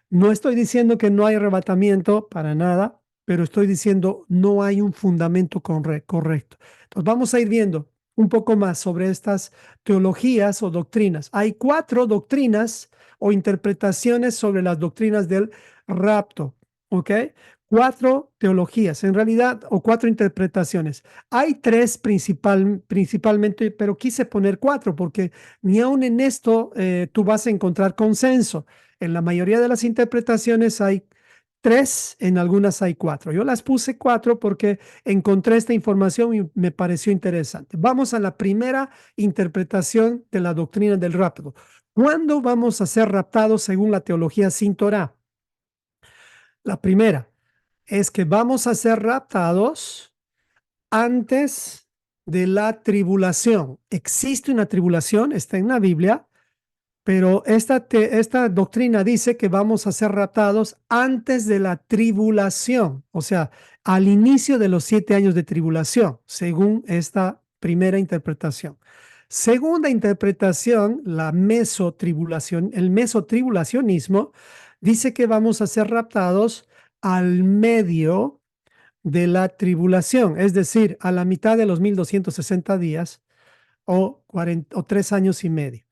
No estoy diciendo que no hay arrebatamiento para nada, pero estoy diciendo no hay un fundamento correcto. Entonces vamos a ir viendo un poco más sobre estas teologías o doctrinas. Hay 4 doctrinas o interpretaciones sobre las doctrinas del rapto, ¿ok? 4 teologías, en realidad, o 4 interpretaciones. Hay 3 principalmente, pero quise poner 4 porque ni aun en esto tú vas a encontrar consenso. En la mayoría de las interpretaciones hay 3, en algunas hay 4. Yo las puse 4 porque encontré esta información y me pareció interesante. Vamos a la primera interpretación de la doctrina del rapto. ¿Cuándo vamos a ser raptados según la teología sin Torah? La primera es que vamos a ser raptados antes de la tribulación. Existe una tribulación, está en la Biblia, pero esta doctrina dice que vamos a ser raptados antes de la tribulación, o sea, al inicio de los 7 años de tribulación, según esta primera interpretación. Segunda interpretación, el mesotribulacionismo, dice que vamos a ser raptados al medio de la tribulación, es decir, a la mitad de los 1260 días o 3 años y medio.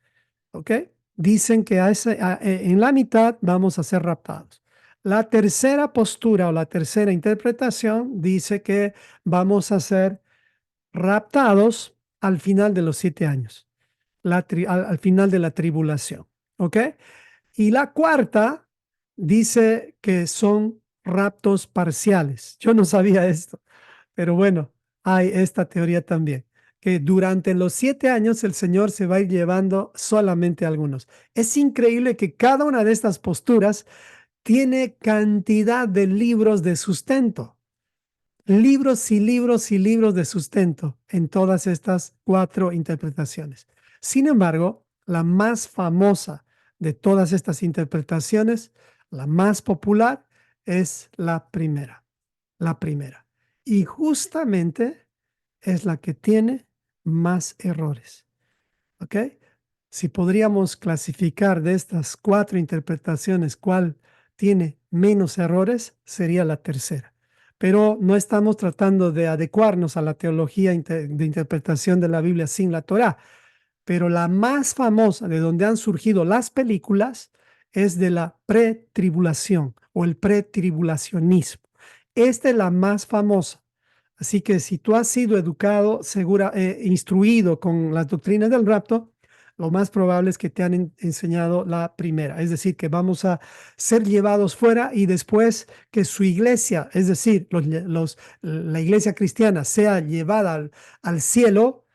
¿Ok? Dicen que en la mitad vamos a ser raptados. La tercera postura o la tercera interpretación dice que vamos a ser raptados al final de los 7 años. al final de la tribulación. ¿Ok? Y la cuarta dice que son raptos parciales. Yo no sabía esto, pero bueno, hay esta teoría también, que durante los 7 años el Señor se va a ir llevando solamente a algunos. Es increíble que cada una de estas posturas tiene cantidad de libros de sustento, libros y libros y libros de sustento en todas estas cuatro interpretaciones. Sin embargo, la más famosa de todas estas interpretaciones, la más popular, es la primera, la primera. Y justamente es la que tiene más errores. ¿Ok? Si podríamos clasificar de estas cuatro interpretaciones cuál tiene menos errores, sería la tercera. Pero no estamos tratando de adecuarnos a la teología de interpretación de la Biblia sin la Torá. Pero la más famosa de donde han surgido las películas es de la pretribulación o el pretribulacionismo. Esta es la más famosa. Así que si tú has sido educado, instruido con las doctrinas del rapto, lo más probable es que te han enseñado la primera, es decir, que vamos a ser llevados fuera y después que su iglesia, es decir, la iglesia cristiana sea llevada al cielo.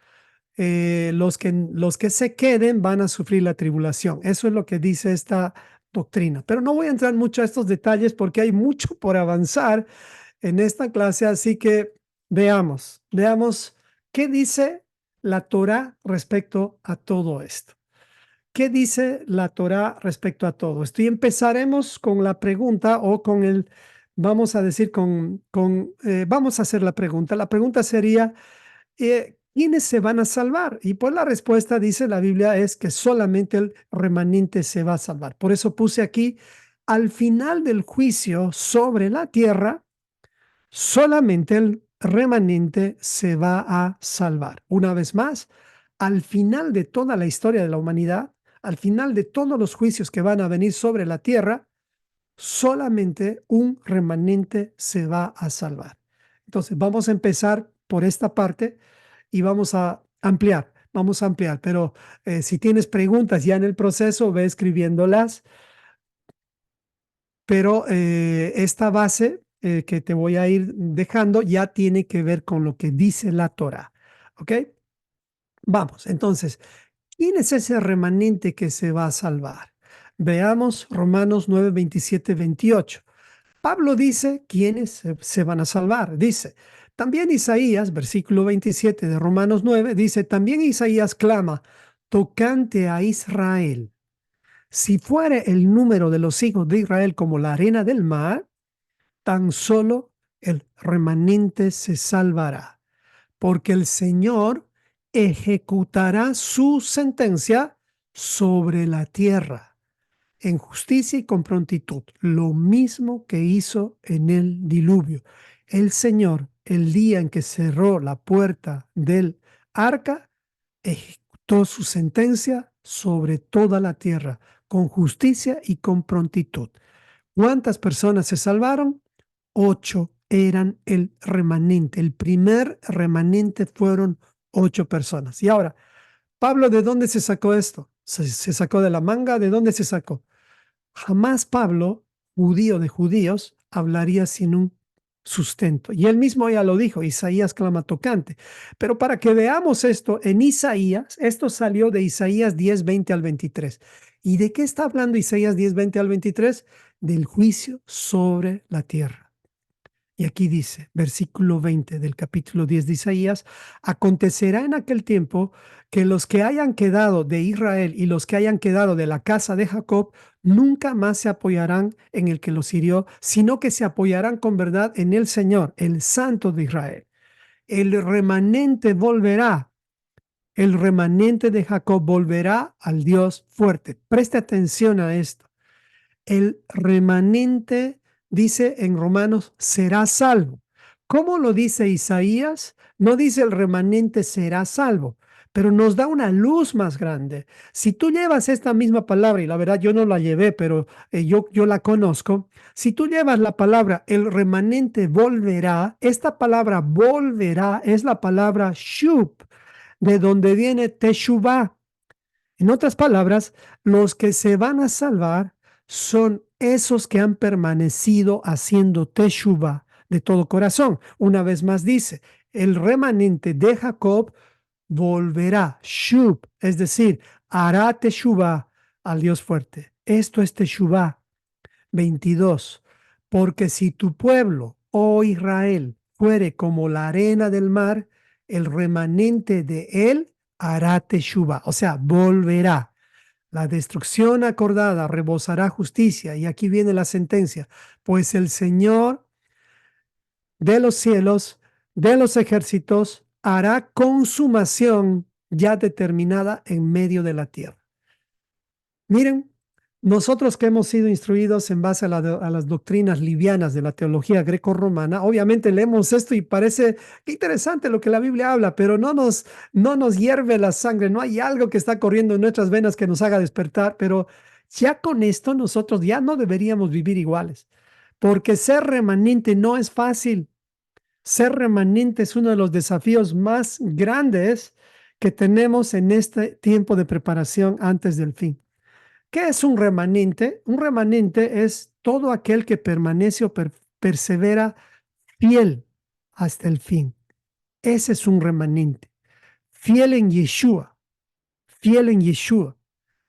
Los que se queden van a sufrir la tribulación. Eso es lo que dice esta doctrina. Pero no voy a entrar mucho a estos detalles porque hay mucho por avanzar en esta clase, así que veamos qué dice la Torá respecto a todo esto. ¿Qué dice la Torá respecto a todo esto? Y empezaremos con la pregunta o con vamos a decir, vamos a hacer la pregunta. La pregunta sería, ¿quiénes se van a salvar? Y pues la respuesta, dice la Biblia, es que solamente el remanente se va a salvar. Por eso puse aquí, al final del juicio sobre la tierra, solamente el remanente se va a salvar. Una vez más, al final de toda la historia de la humanidad, al final de todos los juicios que van a venir sobre la tierra, solamente un remanente se va a salvar. Entonces, vamos a empezar por esta parte y vamos a ampliar, pero si tienes preguntas ya en el proceso, ve escribiéndolas, pero esta base que te voy a ir dejando ya tiene que ver con lo que dice la Torá. ¿Ok? Vamos, entonces, ¿quién es ese remanente que se va a salvar? Veamos Romanos 9, 27, 28. Pablo dice quiénes se van a salvar. Dice, también Isaías, versículo 27 de Romanos 9, dice, también Isaías clama, tocante a Israel. Si fuere el número de los hijos de Israel como la arena del mar, tan solo el remanente se salvará, porque el Señor ejecutará su sentencia sobre la tierra, en justicia y con prontitud, lo mismo que hizo en el diluvio. El Señor, el día en que cerró la puerta del arca, ejecutó su sentencia sobre toda la tierra, con justicia y con prontitud. ¿Cuántas personas se salvaron? 8 eran el remanente. El primer remanente fueron 8 personas. Y ahora, Pablo, ¿de dónde se sacó esto? ¿Se sacó de la manga? ¿De dónde se sacó? Jamás Pablo, judío de judíos, hablaría sin un sustento. Y él mismo ya lo dijo, Isaías clama tocante. Pero para que veamos esto, en Isaías, esto salió de Isaías 10, 20 al 23. ¿Y de qué está hablando Isaías 10, 20 al 23? Del juicio sobre la tierra. Y aquí dice, versículo 20 del capítulo 10 de Isaías, acontecerá en aquel tiempo que los que hayan quedado de Israel y los que hayan quedado de la casa de Jacob nunca más se apoyarán en el que los hirió, sino que se apoyarán con verdad en el Señor, el Santo de Israel. El remanente volverá, el remanente de Jacob volverá al Dios fuerte. Preste atención a esto. El remanente, dice en Romanos, será salvo. ¿Cómo lo dice Isaías? No dice el remanente será salvo, pero nos da una luz más grande. Si tú llevas esta misma palabra, y la verdad yo no la llevé, pero yo la conozco, si tú llevas la palabra el remanente volverá, esta palabra volverá es la palabra shub, de donde viene teshuvah. En otras palabras, los que se van a salvar son esos que han permanecido haciendo teshuva de todo corazón. Una vez más dice, el remanente de Jacob volverá, shub, es decir, hará teshuva al Dios fuerte. Esto es teshuva. 22. Porque si tu pueblo, oh Israel, fuere como la arena del mar, el remanente de él hará teshuva, o sea, volverá. La destrucción acordada rebosará justicia. Y aquí viene la sentencia. Pues el Señor de los cielos, de los ejércitos, hará consumación ya determinada en medio de la tierra. Miren, nosotros que hemos sido instruidos en base a las doctrinas livianas de la teología greco-romana, obviamente leemos esto y parece que interesante lo que la Biblia habla, pero no nos hierve la sangre, no hay algo que está corriendo en nuestras venas que nos haga despertar, pero ya con esto nosotros ya no deberíamos vivir iguales, porque ser remanente no es fácil. Ser remanente es uno de los desafíos más grandes que tenemos en este tiempo de preparación antes del fin. ¿Qué es un remanente? Un remanente es todo aquel que permanece o persevera fiel hasta el fin. Ese es un remanente. Fiel en Yeshua. Fiel en Yeshua.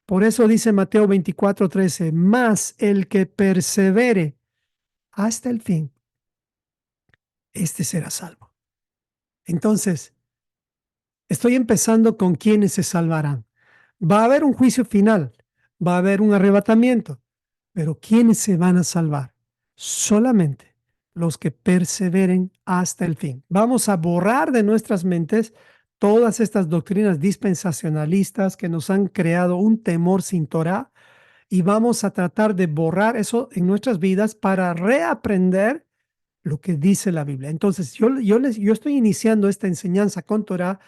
Por eso dice Mateo 24:13, más el que persevere hasta el fin, este será salvo. Entonces, estoy empezando con quienes se salvarán. Va a haber un juicio final, va a haber un arrebatamiento, pero ¿quiénes se van a salvar? Solamente los que perseveren hasta el fin. Vamos a borrar de nuestras mentes todas estas doctrinas dispensacionalistas que nos han creado un temor sin Torah y vamos a tratar de borrar eso en nuestras vidas para reaprender lo que dice la Biblia. Entonces, yo estoy iniciando esta enseñanza con Torah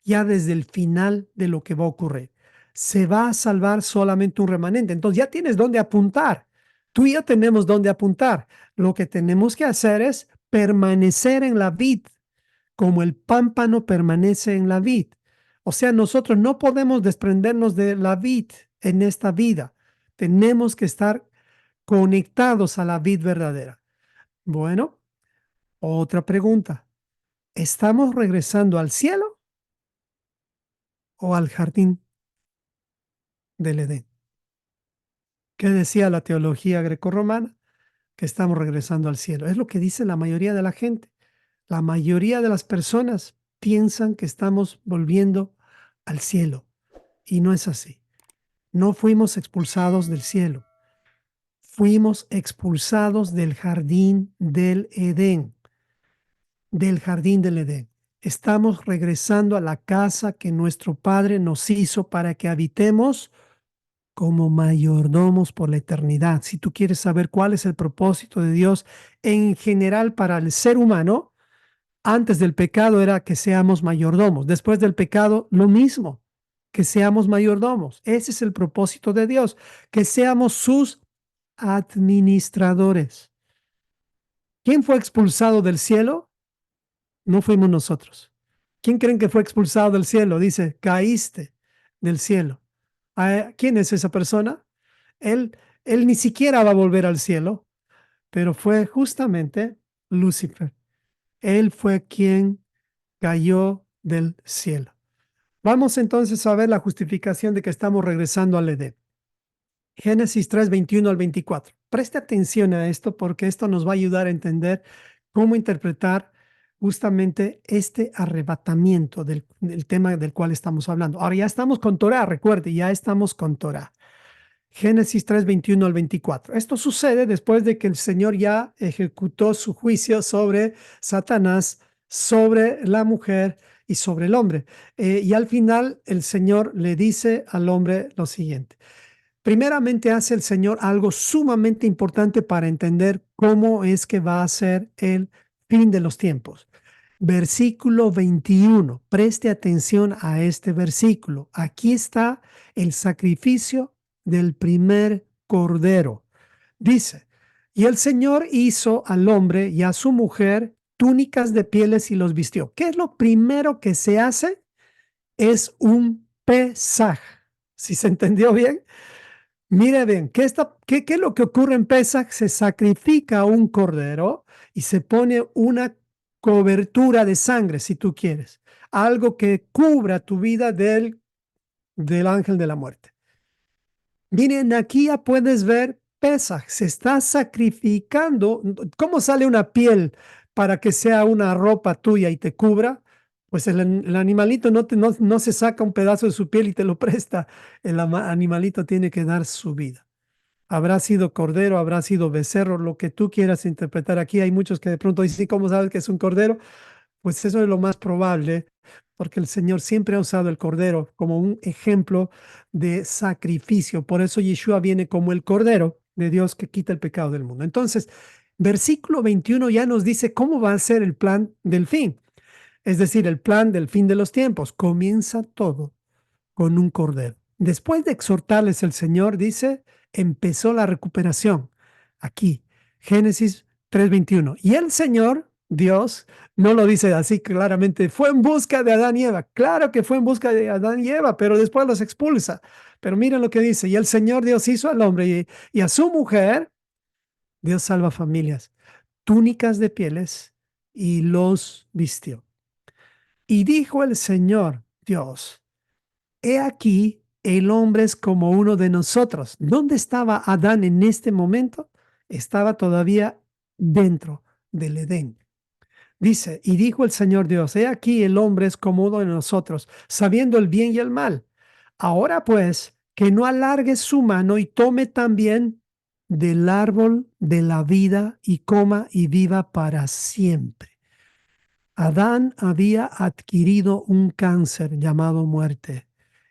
ya desde el final de lo que va a ocurrir. Se va a salvar solamente un remanente. Entonces, ya tienes dónde apuntar. Tú y yo tenemos dónde apuntar. Lo que tenemos que hacer es permanecer en la vid, como el pámpano permanece en la vid. O sea, nosotros no podemos desprendernos de la vid en esta vida. Tenemos que estar conectados a la vid verdadera. Bueno, otra pregunta. ¿Estamos regresando al cielo o al jardín del Edén? ¿Qué decía la teología grecorromana? Que estamos regresando al cielo. Es lo que dice la mayoría de la gente. La mayoría de las personas piensan que estamos volviendo al cielo y no es así. No fuimos expulsados del cielo. Fuimos expulsados del jardín del Edén. Del jardín del Edén. Estamos regresando a la casa que nuestro Padre nos hizo para que habitemos como mayordomos por la eternidad. Si tú quieres saber cuál es el propósito de Dios en general para el ser humano, antes del pecado era que seamos mayordomos. Después del pecado, lo mismo, que seamos mayordomos. Ese es el propósito de Dios, que seamos sus administradores. ¿Quién fue expulsado del cielo? No fuimos nosotros. ¿Quién creen que fue expulsado del cielo? Dice, caíste del cielo. ¿Quién es esa persona? Él ni siquiera va a volver al cielo, pero fue justamente Lucifer. Él fue quien cayó del cielo. Vamos entonces a ver la justificación de que estamos regresando al Edén. Génesis 3, 21 al 24. Preste atención a esto porque esto nos va a ayudar a entender cómo interpretar justamente este arrebatamiento del tema del cual estamos hablando. Ahora ya estamos con Torah, recuerde, ya estamos con Torah. Génesis 3, 21 al 24. Esto sucede después de que el Señor ya ejecutó su juicio sobre Satanás, sobre la mujer y sobre el hombre. Y al final el Señor le dice al hombre lo siguiente. Primeramente hace el Señor algo sumamente importante para entender cómo es que va a ser el fin de los tiempos. Versículo 21. Preste atención a este versículo. Aquí está el sacrificio del primer cordero. Dice, y el Señor hizo al hombre y a su mujer túnicas de pieles y los vistió. ¿Qué es lo primero que se hace? Es un pesaj. ¿Si se entendió bien? Mire bien, ¿qué es lo que ocurre en Pesaj? Se sacrifica un cordero y se pone una cobertura de sangre, si tú quieres, algo que cubra tu vida del ángel de la muerte. Miren, aquí ya puedes ver Pesaj, se está sacrificando. ¿Cómo sale una piel para que sea una ropa tuya y te cubra? Pues el animalito no se saca un pedazo de su piel y te lo presta. Animalito tiene que dar su vida. Habrá sido cordero, habrá sido becerro, lo que tú quieras interpretar aquí. Hay muchos que de pronto dicen, ¿cómo sabes que es un cordero? Pues eso es lo más probable, porque el Señor siempre ha usado el cordero como un ejemplo de sacrificio. Por eso Yeshua viene como el cordero de Dios que quita el pecado del mundo. Entonces, versículo 21 ya nos dice cómo va a ser el plan del fin, es decir, el plan del fin de los tiempos. Comienza todo con un cordero. Después de exhortarles el Señor, dice, empezó la recuperación. Aquí, Génesis 3:21. Y el Señor, Dios, no lo dice así claramente, fue en busca de Adán y Eva. Claro que fue en busca de Adán y Eva, pero después los expulsa. Pero miren lo que dice, y el Señor Dios hizo al hombre y a su mujer, Dios salva familias, túnicas de pieles y los vistió. Y dijo el Señor Dios, he aquí, el hombre es como uno de nosotros. ¿Dónde estaba Adán en este momento? Estaba todavía dentro del Edén. Dice, y dijo el Señor Dios, he aquí el hombre es como uno de nosotros, sabiendo el bien y el mal. Ahora pues, que no alargue su mano y tome también del árbol de la vida y coma y viva para siempre. Adán había adquirido un cáncer llamado muerte.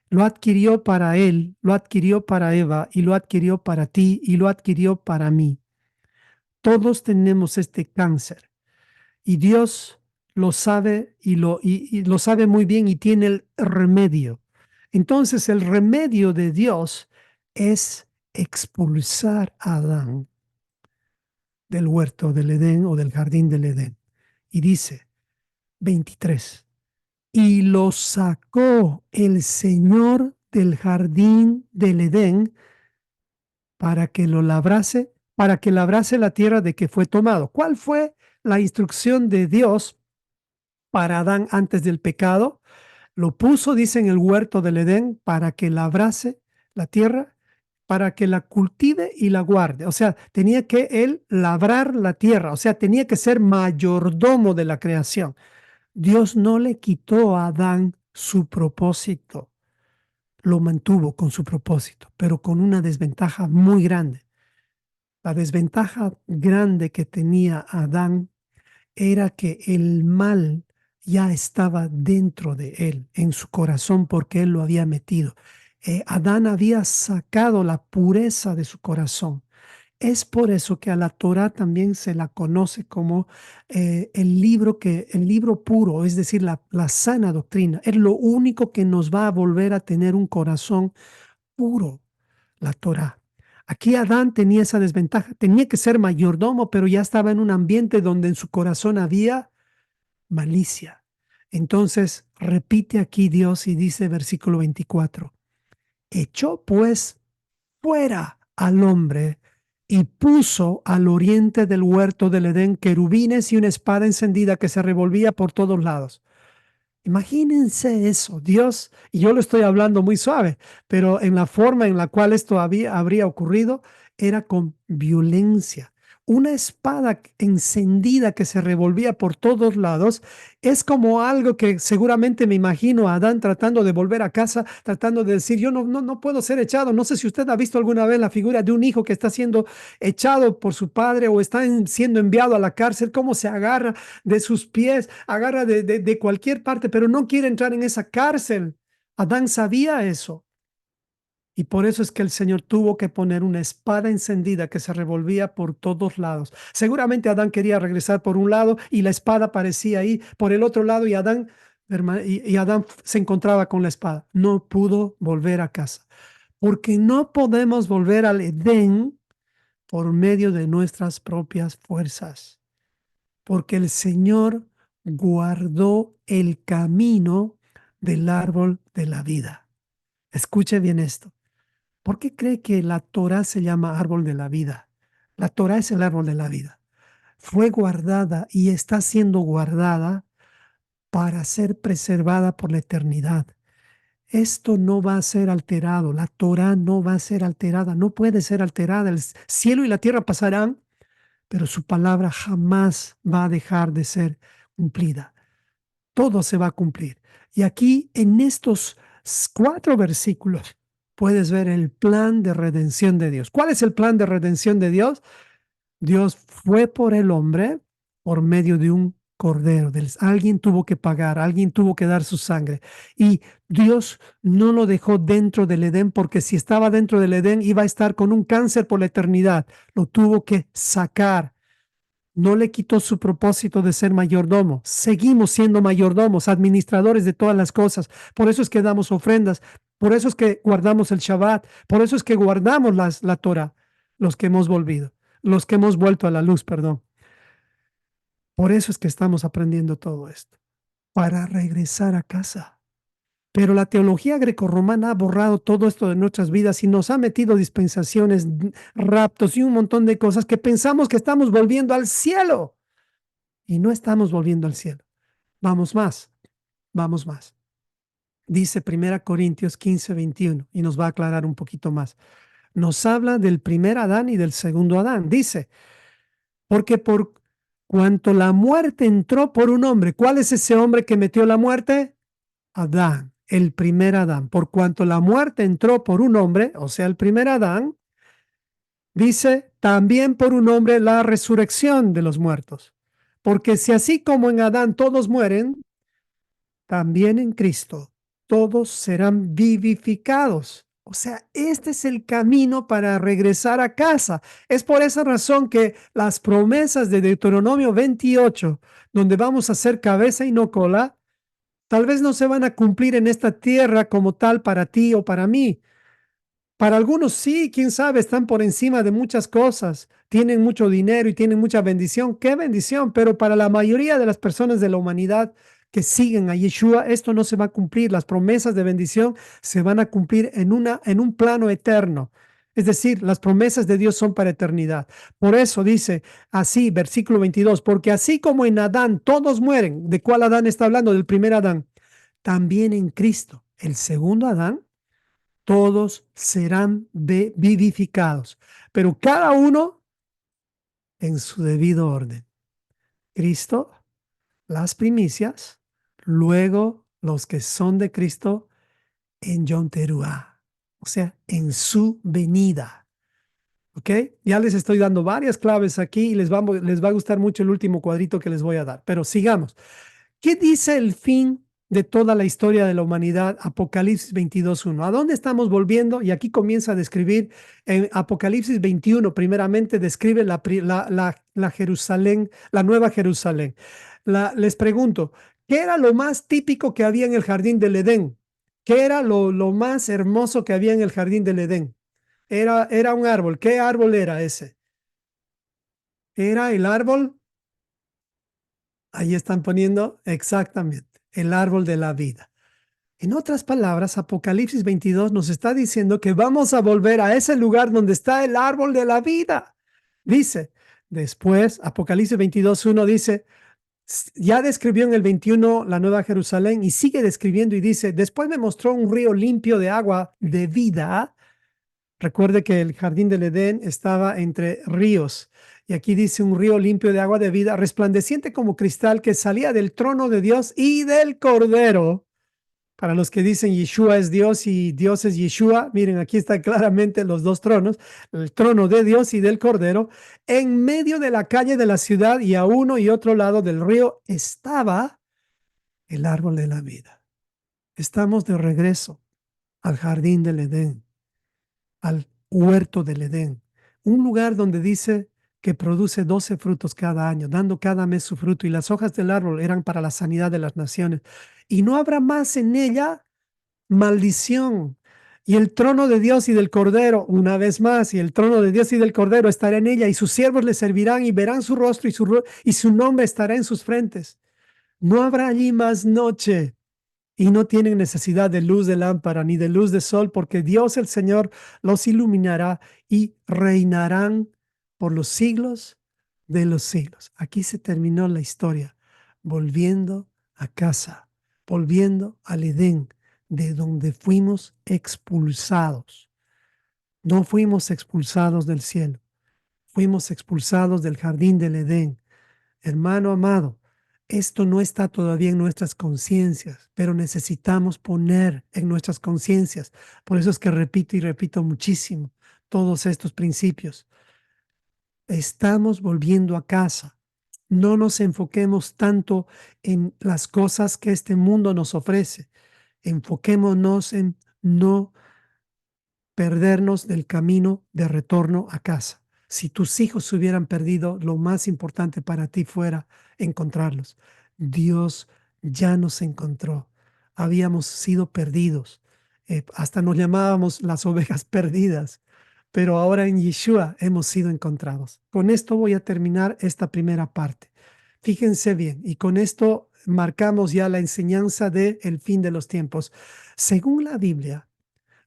Lo adquirió para él, lo adquirió para Eva y lo adquirió para ti y lo adquirió para mí. Todos tenemos este cáncer y Dios lo sabe y lo sabe muy bien y tiene el remedio. Entonces el remedio de Dios es expulsar a Adán del huerto del Edén o del jardín del Edén. Y dice 23. Y lo sacó el Señor del jardín del Edén para que lo labrase, para que labrase la tierra de que fue tomado. ¿Cuál fue la instrucción de Dios para Adán antes del pecado? Lo puso, dice, en el huerto del Edén para que labrase la tierra, para que la cultive y la guarde. O sea, tenía que él labrar la tierra, o sea, tenía que ser mayordomo de la creación. Dios no le quitó a Adán su propósito, lo mantuvo con su propósito, pero con una desventaja muy grande. La desventaja grande que tenía Adán era que el mal ya estaba dentro de él, en su corazón, porque él lo había metido. Adán había sacado la pureza de su corazón. Es por eso que a la Torá también se la conoce como el libro puro, es decir, la sana doctrina. Es lo único que nos va a volver a tener un corazón puro, la Torá. Aquí Adán tenía esa desventaja, tenía que ser mayordomo, pero ya estaba en un ambiente donde en su corazón había malicia. Entonces repite aquí Dios y dice versículo 24, echó pues fuera al hombre y puso al oriente del huerto del Edén querubines y una espada encendida que se revolvía por todos lados. Imagínense eso, Dios, y yo lo estoy hablando muy suave, pero en la forma en la cual esto habría ocurrido era con violencia. Una espada encendida que se revolvía por todos lados es como algo que seguramente me imagino a Adán tratando de volver a casa, tratando de decir, yo no puedo ser echado. No sé si usted ha visto alguna vez la figura de un hijo que está siendo echado por su padre o está siendo enviado a la cárcel, cómo se agarra de sus pies, agarra de cualquier parte, pero no quiere entrar en esa cárcel. Adán sabía eso. Y por eso es que el Señor tuvo que poner una espada encendida que se revolvía por todos lados. Seguramente Adán quería regresar por un lado y la espada aparecía ahí por el otro lado y Adán se encontraba con la espada. No pudo volver a casa. Porque no podemos volver al Edén por medio de nuestras propias fuerzas porque el Señor guardó el camino del árbol de la vida. Escuche bien esto. ¿Por qué cree que la Torá se llama árbol de la vida? La Torá es el árbol de la vida. Fue guardada y está siendo guardada para ser preservada por la eternidad. Esto no va a ser alterado, la Torá no va a ser alterada, no puede ser alterada. El cielo y la tierra pasarán, pero su palabra jamás va a dejar de ser cumplida. Todo se va a cumplir. Y aquí en estos 4 versículos puedes ver el plan de redención de Dios. ¿Cuál es el plan de redención de Dios? Dios fue por el hombre por medio de un cordero. Alguien tuvo que pagar, alguien tuvo que dar su sangre. Y Dios no lo dejó dentro del Edén porque si estaba dentro del Edén iba a estar con un cáncer por la eternidad. Lo tuvo que sacar. No le quitó su propósito de ser mayordomo. Seguimos siendo mayordomos, administradores de todas las cosas. Por eso es que damos ofrendas. Por eso es que guardamos el Shabbat. Por eso es que guardamos la Torah, los que hemos volvido, los que hemos vuelto a la luz, perdón. Por eso es que estamos aprendiendo todo esto, para regresar a casa. Pero la teología grecorromana ha borrado todo esto de nuestras vidas y nos ha metido dispensaciones, raptos y un montón de cosas que pensamos que estamos volviendo al cielo. Y no estamos volviendo al cielo. Vamos más, vamos más. Dice 1 Corintios 15:21 y nos va a aclarar un poquito más. Nos habla del primer Adán y del segundo Adán. Dice, porque por cuanto la muerte entró por un hombre, ¿cuál es ese hombre que metió la muerte? Adán, el primer Adán. Por cuanto la muerte entró por un hombre, o sea, el primer Adán, dice, también por un hombre la resurrección de los muertos. Porque si así como en Adán todos mueren, también en Cristo todos serán vivificados. O sea, este es el camino para regresar a casa. Es por esa razón que las promesas de Deuteronomio 28, donde vamos a ser cabeza y no cola, tal vez no se van a cumplir en esta tierra como tal para ti o para mí. Para algunos sí, quién sabe, están por encima de muchas cosas, tienen mucho dinero y tienen mucha bendición. ¡Qué bendición! Pero para la mayoría de las personas de la humanidad que siguen a Yeshua, esto no se va a cumplir. Las promesas de bendición se van a cumplir en un plano eterno. Es decir, las promesas de Dios son para eternidad. Por eso dice así, versículo 22, porque así como en Adán todos mueren, ¿de cuál Adán está hablando? Del primer Adán. También en Cristo, el segundo Adán, todos serán vivificados, pero cada uno en su debido orden. Cristo, las primicias, luego los que son de Cristo en Yom Teruah, o sea, en su venida. ¿Ok? Ya les estoy dando varias claves aquí y les va a gustar mucho el último cuadrito que les voy a dar, pero sigamos. ¿Qué dice el fin de toda la historia de la humanidad? Apocalipsis 22:1. ¿A dónde estamos volviendo? Y aquí comienza a describir en Apocalipsis 21, primeramente describe la Jerusalén, la nueva Jerusalén. Les pregunto, ¿qué era lo más típico que había en el jardín del Edén? ¿Qué era lo más hermoso que había en el jardín del Edén? Era un árbol. ¿Qué árbol era ese? Era el árbol. Ahí están poniendo exactamente el árbol de la vida. En otras palabras, Apocalipsis 22 nos está diciendo que vamos a volver a ese lugar donde está el árbol de la vida. Dice, después, Apocalipsis 22:1 dice, ya describió en el 21 la Nueva Jerusalén y sigue describiendo y dice, después me mostró un río limpio de agua de vida. Recuerde que el jardín del Edén estaba entre ríos. Y aquí dice un río limpio de agua de vida, resplandeciente como cristal, que salía del trono de Dios y del Cordero. Para los que dicen Yeshua es Dios y Dios es Yeshua, miren, aquí están claramente los dos tronos, el trono de Dios y del Cordero. En medio de la calle de la ciudad y a uno y otro lado del río estaba el árbol de la vida. Estamos de regreso al jardín del Edén, al huerto del Edén, un lugar donde dice que produce 12 frutos cada año, dando cada mes su fruto, y las hojas del árbol eran para la sanidad de las naciones. Y no habrá más en ella maldición. Y el trono de Dios y del Cordero, una vez más, y el trono de Dios y del Cordero estará en ella, y sus siervos le servirán y verán su rostro y su nombre estará en sus frentes. No habrá allí más noche. y no tienen necesidad de luz de lámpara ni de luz de sol, porque Dios el Señor los iluminará y reinarán por los siglos de los siglos. Aquí se terminó la historia, volviendo a casa, volviendo al Edén, de donde fuimos expulsados. No fuimos expulsados del cielo, fuimos expulsados del jardín del Edén. Hermano amado, esto no está todavía en nuestras conciencias, pero necesitamos poner en nuestras conciencias. Por eso es que repito y repito muchísimo todos estos principios. Estamos volviendo a casa. No nos enfoquemos tanto en las cosas que este mundo nos ofrece. Enfoquémonos en no perdernos del camino de retorno a casa. Si tus hijos se hubieran perdido, lo más importante para ti fuera encontrarlos. Dios ya nos encontró. Habíamos sido perdidos. Hasta nos llamábamos las ovejas perdidas. Pero ahora en Yeshua hemos sido encontrados. Con esto voy a terminar esta primera parte. Fíjense bien, y con esto marcamos ya la enseñanza del fin de los tiempos. Según la Biblia,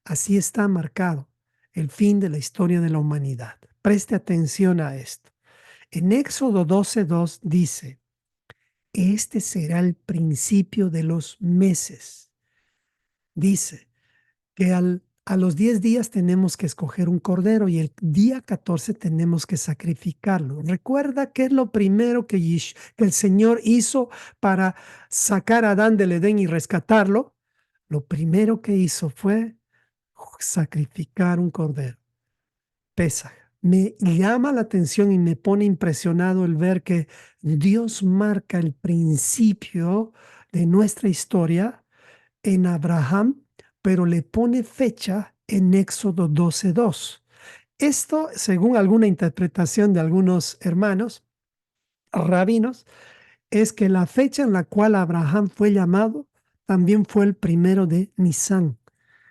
así está marcado el fin de la historia de la humanidad. Preste atención a esto. En Éxodo 12:2 dice, este será el principio de los meses. Dice que a los 10 días tenemos que escoger un cordero y el día 14 tenemos que sacrificarlo. Recuerda qué es lo primero que el Señor hizo para sacar a Adán del Edén y rescatarlo. Lo primero que hizo fue sacrificar un cordero. Pesaj. Me llama la atención y me pone impresionado el ver que Dios marca el principio de nuestra historia en Abraham, pero le pone fecha en Éxodo 12:2. Esto, según alguna interpretación de algunos hermanos rabinos, es que la fecha en la cual Abraham fue llamado también fue el primero de Nisan.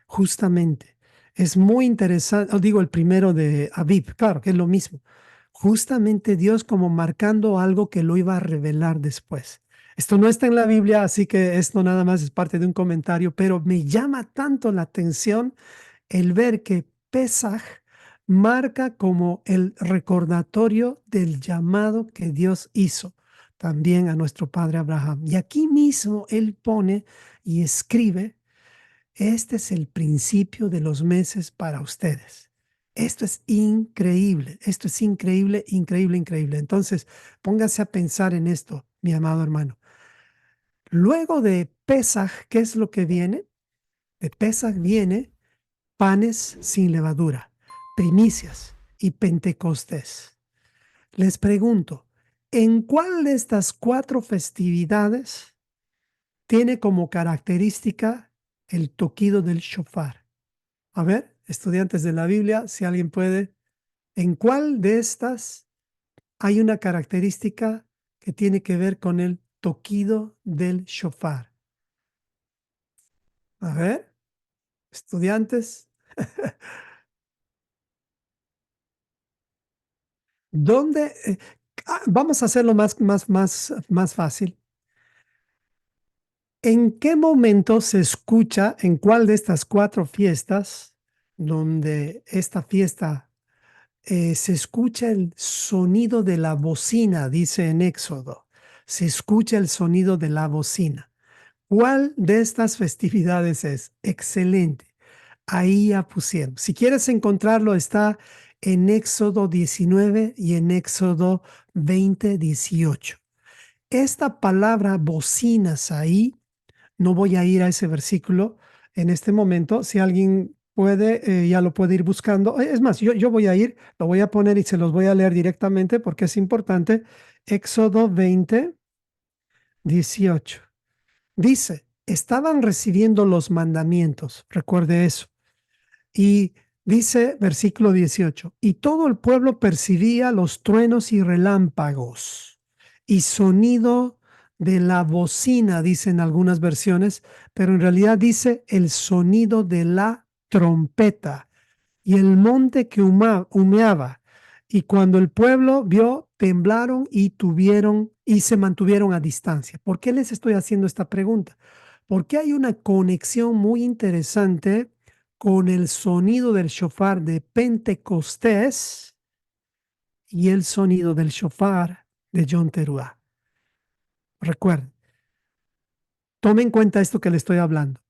Justamente. Es muy interesante, os digo el primero de Aviv, claro que es lo mismo. Justamente Dios como marcando algo que lo iba a revelar después. Esto no está en la Biblia, así que esto nada más es parte de un comentario, pero me llama tanto la atención el ver que Pesaj marca como el recordatorio del llamado que Dios hizo también a nuestro padre Abraham. Y aquí mismo él pone y escribe, este es el principio de los meses para ustedes. Esto es increíble, esto es increíble, increíble, increíble. Entonces, póngase a pensar en esto, mi amado hermano. Luego de Pesaj, ¿qué es lo que viene? De Pesaj viene panes sin levadura, primicias y Pentecostés. Les pregunto, ¿en cuál de estas 4 festividades tiene como característica el toquido del shofar? A ver, estudiantes de la Biblia, si alguien puede, ¿en cuál de estas hay una característica que tiene que ver con el toquido del shofar? A ver, estudiantes, ¿dónde? Vamos a hacerlo más fácil. ¿En qué momento se escucha, en cuál de estas 4 fiestas, donde esta fiesta se escucha el sonido de la bocina, dice en Éxodo, se escucha el sonido de la bocina? ¿Cuál de estas festividades es? Excelente. Ahí ya pusieron. Si quieres encontrarlo, está en Éxodo 19 y en Éxodo 20:18. Esta palabra bocinas ahí, no voy a ir a ese versículo en este momento. Si alguien puede, ya lo puede ir buscando. Es más, yo voy a ir, lo voy a poner y se los voy a leer directamente porque es importante. Éxodo 20:18. Dice, estaban recibiendo los mandamientos, recuerde eso. Y dice, versículo 18, y todo el pueblo percibía los truenos y relámpagos y sonido de la bocina, dicen algunas versiones, pero en realidad dice el sonido de la trompeta y el monte que humeaba. Y cuando el pueblo vio, temblaron y se mantuvieron a distancia. ¿Por qué les estoy haciendo esta pregunta? Porque hay una conexión muy interesante con el sonido del shofar de Pentecostés y el sonido del shofar de Yom Teruah. Recuerden, tomen en cuenta esto que le estoy hablando.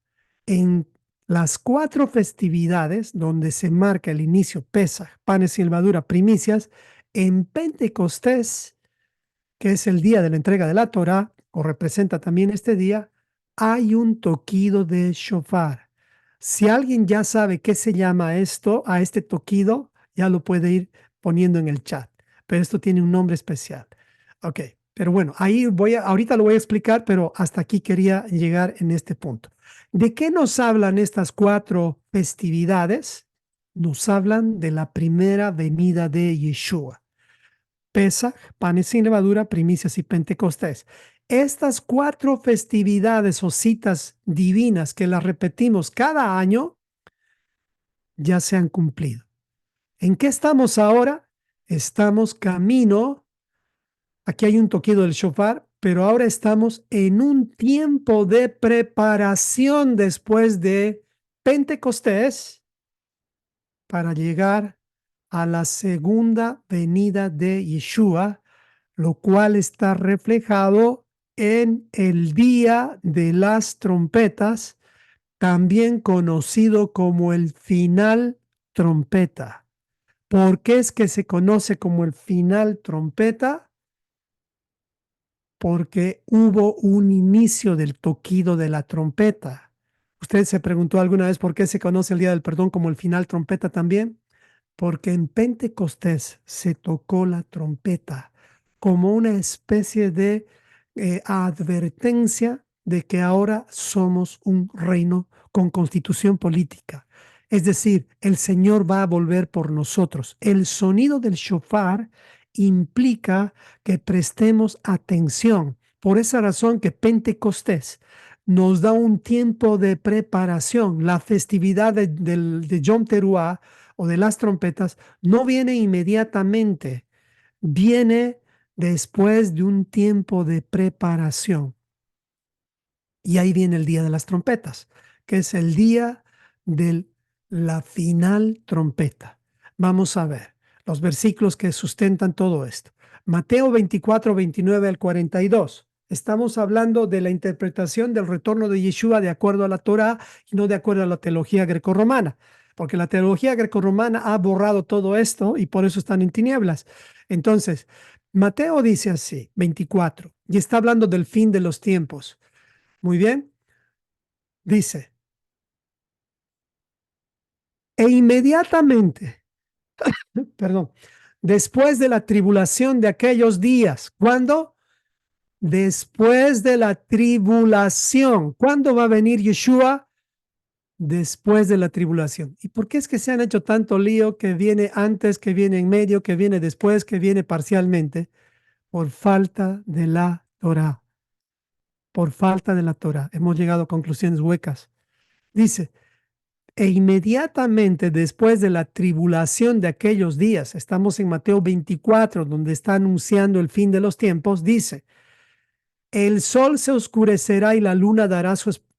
En las 4 festividades donde se marca el inicio, Pesaj, panes y levadura, primicias, en Pentecostés, que es el día de la entrega de la Torá, o representa también este día, hay un toquido de shofar. Si alguien ya sabe qué se llama esto, a este toquido, ya lo puede ir poniendo en el chat. Pero esto tiene un nombre especial. Ok, pero bueno, ahorita lo voy a explicar, pero hasta aquí quería llegar en este punto. ¿De qué nos hablan estas 4 festividades? Nos hablan de la primera venida de Yeshua. Pesaj, panes sin levadura, primicias y Pentecostés. Estas 4 festividades o citas divinas que las repetimos cada año ya se han cumplido. ¿En qué estamos ahora? Estamos camino, aquí hay un toquido del shofar, pero ahora estamos en un tiempo de preparación después de Pentecostés para llegar a la segunda venida de Yeshua, lo cual está reflejado en el día de las trompetas, también conocido como el final trompeta. ¿Por qué es que se conoce como el final trompeta? Porque hubo un inicio del toquido de la trompeta. ¿Usted se preguntó alguna vez por qué se conoce el Día del Perdón como el final trompeta también? Porque en Pentecostés se tocó la trompeta como una especie de advertencia de que ahora somos un reino con constitución política. Es decir, el Señor va a volver por nosotros. El sonido del shofar implica que prestemos atención. Por esa razón que Pentecostés nos da un tiempo de preparación. La festividad de Yom Teruah o de las trompetas no viene inmediatamente, viene después de un tiempo de preparación. Y ahí viene el día de las trompetas, que es el día de la final trompeta. Vamos a ver los versículos que sustentan todo esto. Mateo 24, 29 al 42. Estamos hablando de la interpretación del retorno de Yeshua de acuerdo a la Torá y no de acuerdo a la teología grecorromana, porque la teología grecorromana ha borrado todo esto y por eso están en tinieblas. Entonces, Mateo dice así, 24, y está hablando del fin de los tiempos. Muy bien, dice, e inmediatamente, perdón, después de la tribulación de aquellos días, ¿cuándo? Después de la tribulación. ¿Cuándo va a venir Yeshua? Después de la tribulación. ¿Y por qué es que se han hecho tanto lío que viene antes, que viene en medio, que viene después, que viene parcialmente? Por falta de la Torah. Por falta de la Torah. Hemos llegado a conclusiones huecas. Dice, e inmediatamente después de la tribulación de aquellos días, estamos en Mateo 24, donde está anunciando el fin de los tiempos, dice, el sol se oscurecerá y la luna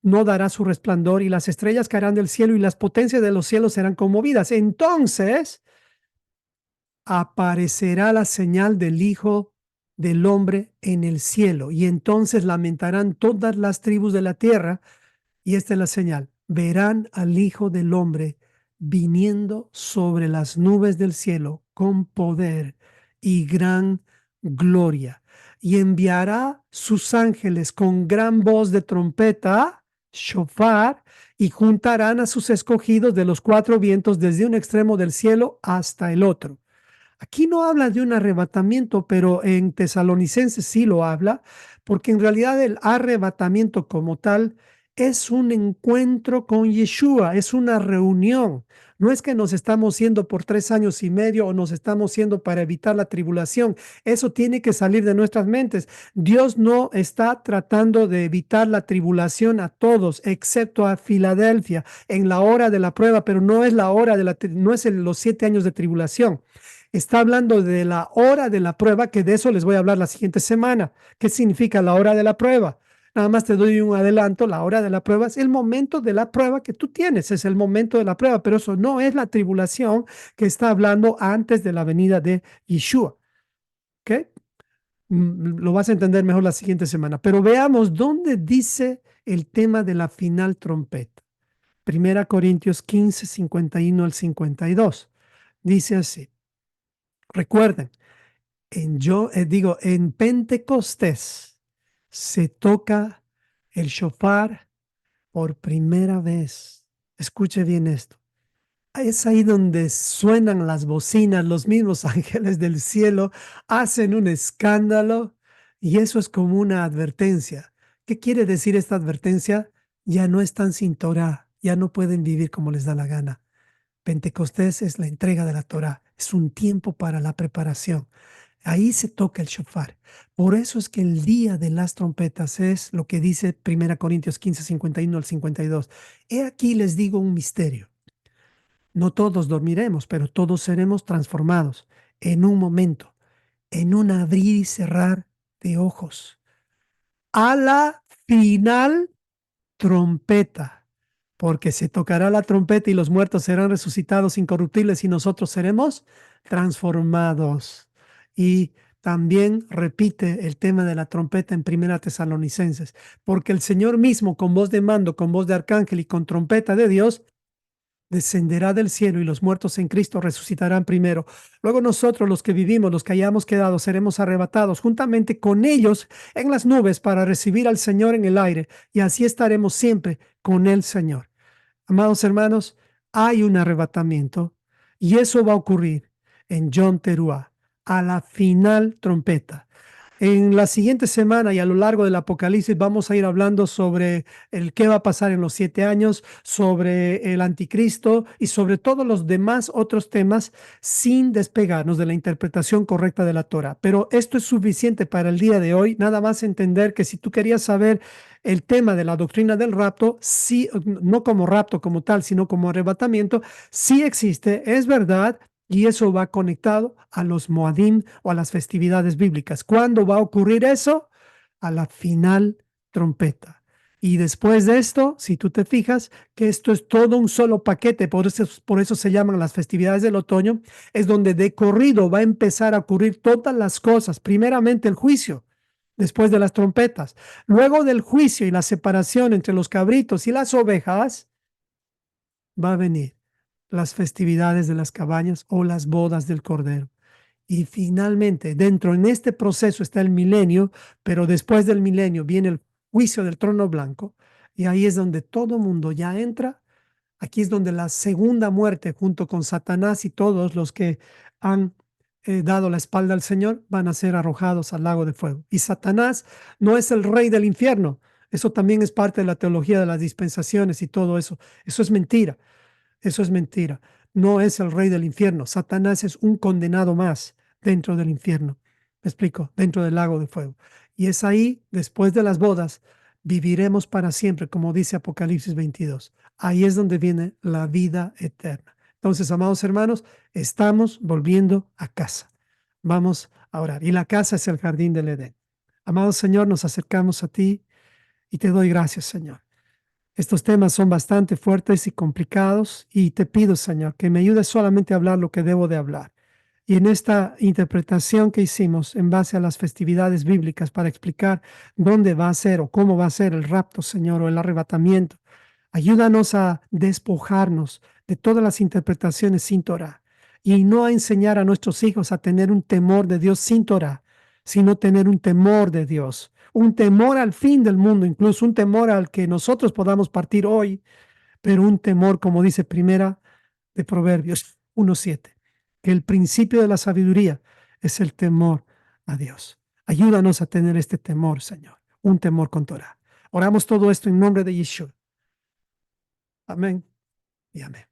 no dará su resplandor y las estrellas caerán del cielo y las potencias de los cielos serán conmovidas. Entonces aparecerá la señal del Hijo del Hombre en el cielo y entonces lamentarán todas las tribus de la tierra. Y esta es la señal. Verán al Hijo del Hombre viniendo sobre las nubes del cielo con poder y gran gloria. Y enviará sus ángeles con gran voz de trompeta, shofar, y juntarán a sus escogidos de los 4 vientos desde un extremo del cielo hasta el otro. Aquí no habla de un arrebatamiento, pero en Tesalonicenses sí lo habla, porque en realidad el arrebatamiento como tal es un encuentro con Yeshua, es una reunión. No es que nos estamos yendo por 3 años y medio o nos estamos yendo para evitar la tribulación. Eso tiene que salir de nuestras mentes. Dios no está tratando de evitar la tribulación a todos, excepto a Filadelfia, en la hora de la prueba, pero no es la hora no es los 7 años de tribulación. Está hablando de la hora de la prueba, que de eso les voy a hablar la siguiente semana. ¿Qué significa la hora de la prueba? Nada más te doy un adelanto, la hora de la prueba es el momento de la prueba que tú tienes, es el momento de la prueba, pero eso no es la tribulación que está hablando antes de la venida de Yeshua. ¿Ok? Lo vas a entender mejor la siguiente semana. Pero veamos dónde dice el tema de la final trompeta. 1 Corintios 15, 51 al 52. Dice así. Recuerden, en Pentecostés se toca el shofar por primera vez. Escuche bien esto. Es ahí donde suenan las bocinas, los mismos ángeles del cielo hacen un escándalo y eso es como una advertencia. ¿Qué quiere decir esta advertencia? Ya no están sin Torah, ya no pueden vivir como les da la gana. Pentecostés es la entrega de la Torah, es un tiempo para la preparación. Ahí se toca el shofar. Por eso es que el día de las trompetas es lo que dice 1 Corintios 15, 51 al 52. He aquí les digo un misterio. No todos dormiremos, pero todos seremos transformados en un momento, en un abrir y cerrar de ojos. A la final trompeta, porque se tocará la trompeta y los muertos serán resucitados incorruptibles y nosotros seremos transformados. Y también repite el tema de la trompeta en Primera Tesalonicenses, porque el Señor mismo con voz de mando, con voz de arcángel y con trompeta de Dios descenderá del cielo y los muertos en Cristo resucitarán primero. Luego nosotros, los que vivimos, los que hayamos quedado, seremos arrebatados juntamente con ellos en las nubes para recibir al Señor en el aire y así estaremos siempre con el Señor. Amados hermanos, hay un arrebatamiento y eso va a ocurrir en Yom Teruah, a la final trompeta. En la siguiente semana y a lo largo del Apocalipsis vamos a ir hablando sobre el qué va a pasar en los 7 años, sobre el anticristo y sobre todos los demás otros temas sin despegarnos de la interpretación correcta de la Torah. Pero esto es suficiente para el día de hoy. Nada más entender que si tú querías saber el tema de la doctrina del rapto, sí, no como rapto como tal, sino como arrebatamiento, sí existe, es verdad. Y eso va conectado a los Moadim o a las festividades bíblicas. ¿Cuándo va a ocurrir eso? A la final trompeta. Y después de esto, si tú te fijas que esto es todo un solo paquete, por eso se llaman las festividades del otoño, es donde de corrido va a empezar a ocurrir todas las cosas. Primeramente el juicio, después de las trompetas. Luego del juicio y la separación entre los cabritos y las ovejas, va a venir las festividades de las cabañas o las bodas del Cordero. Y finalmente, dentro en este proceso está el milenio, pero después del milenio viene el juicio del trono blanco y ahí es donde todo mundo ya entra. Aquí es donde la segunda muerte junto con Satanás y todos los que han dado la espalda al Señor van a ser arrojados al lago de fuego. Y Satanás no es el rey del infierno. Eso también es parte de la teología de las dispensaciones y todo eso. Eso es mentira. Eso es mentira. No es el rey del infierno. Satanás es un condenado más dentro del infierno. ¿Me explico? Dentro del lago de fuego. Y es ahí, después de las bodas, viviremos para siempre, como dice Apocalipsis 22. Ahí es donde viene la vida eterna. Entonces, amados hermanos, estamos volviendo a casa. Vamos a orar. Y la casa es el jardín del Edén. Amado Señor, nos acercamos a ti y te doy gracias, Señor. Estos temas son bastante fuertes y complicados y te pido, Señor, que me ayudes solamente a hablar lo que debo de hablar. Y en esta interpretación que hicimos en base a las festividades bíblicas para explicar dónde va a ser o cómo va a ser el rapto, Señor, o el arrebatamiento, ayúdanos a despojarnos de todas las interpretaciones sin Torah y no a enseñar a nuestros hijos a tener un temor de Dios sin Torah, sino tener un temor de Dios, un temor al fin del mundo, incluso un temor al que nosotros podamos partir hoy, pero un temor, como dice Primera de Proverbios 1:7, que el principio de la sabiduría es el temor a Dios. Ayúdanos a tener este temor, Señor, un temor con Torah. Oramos todo esto en nombre de Yeshua. Amén y amén.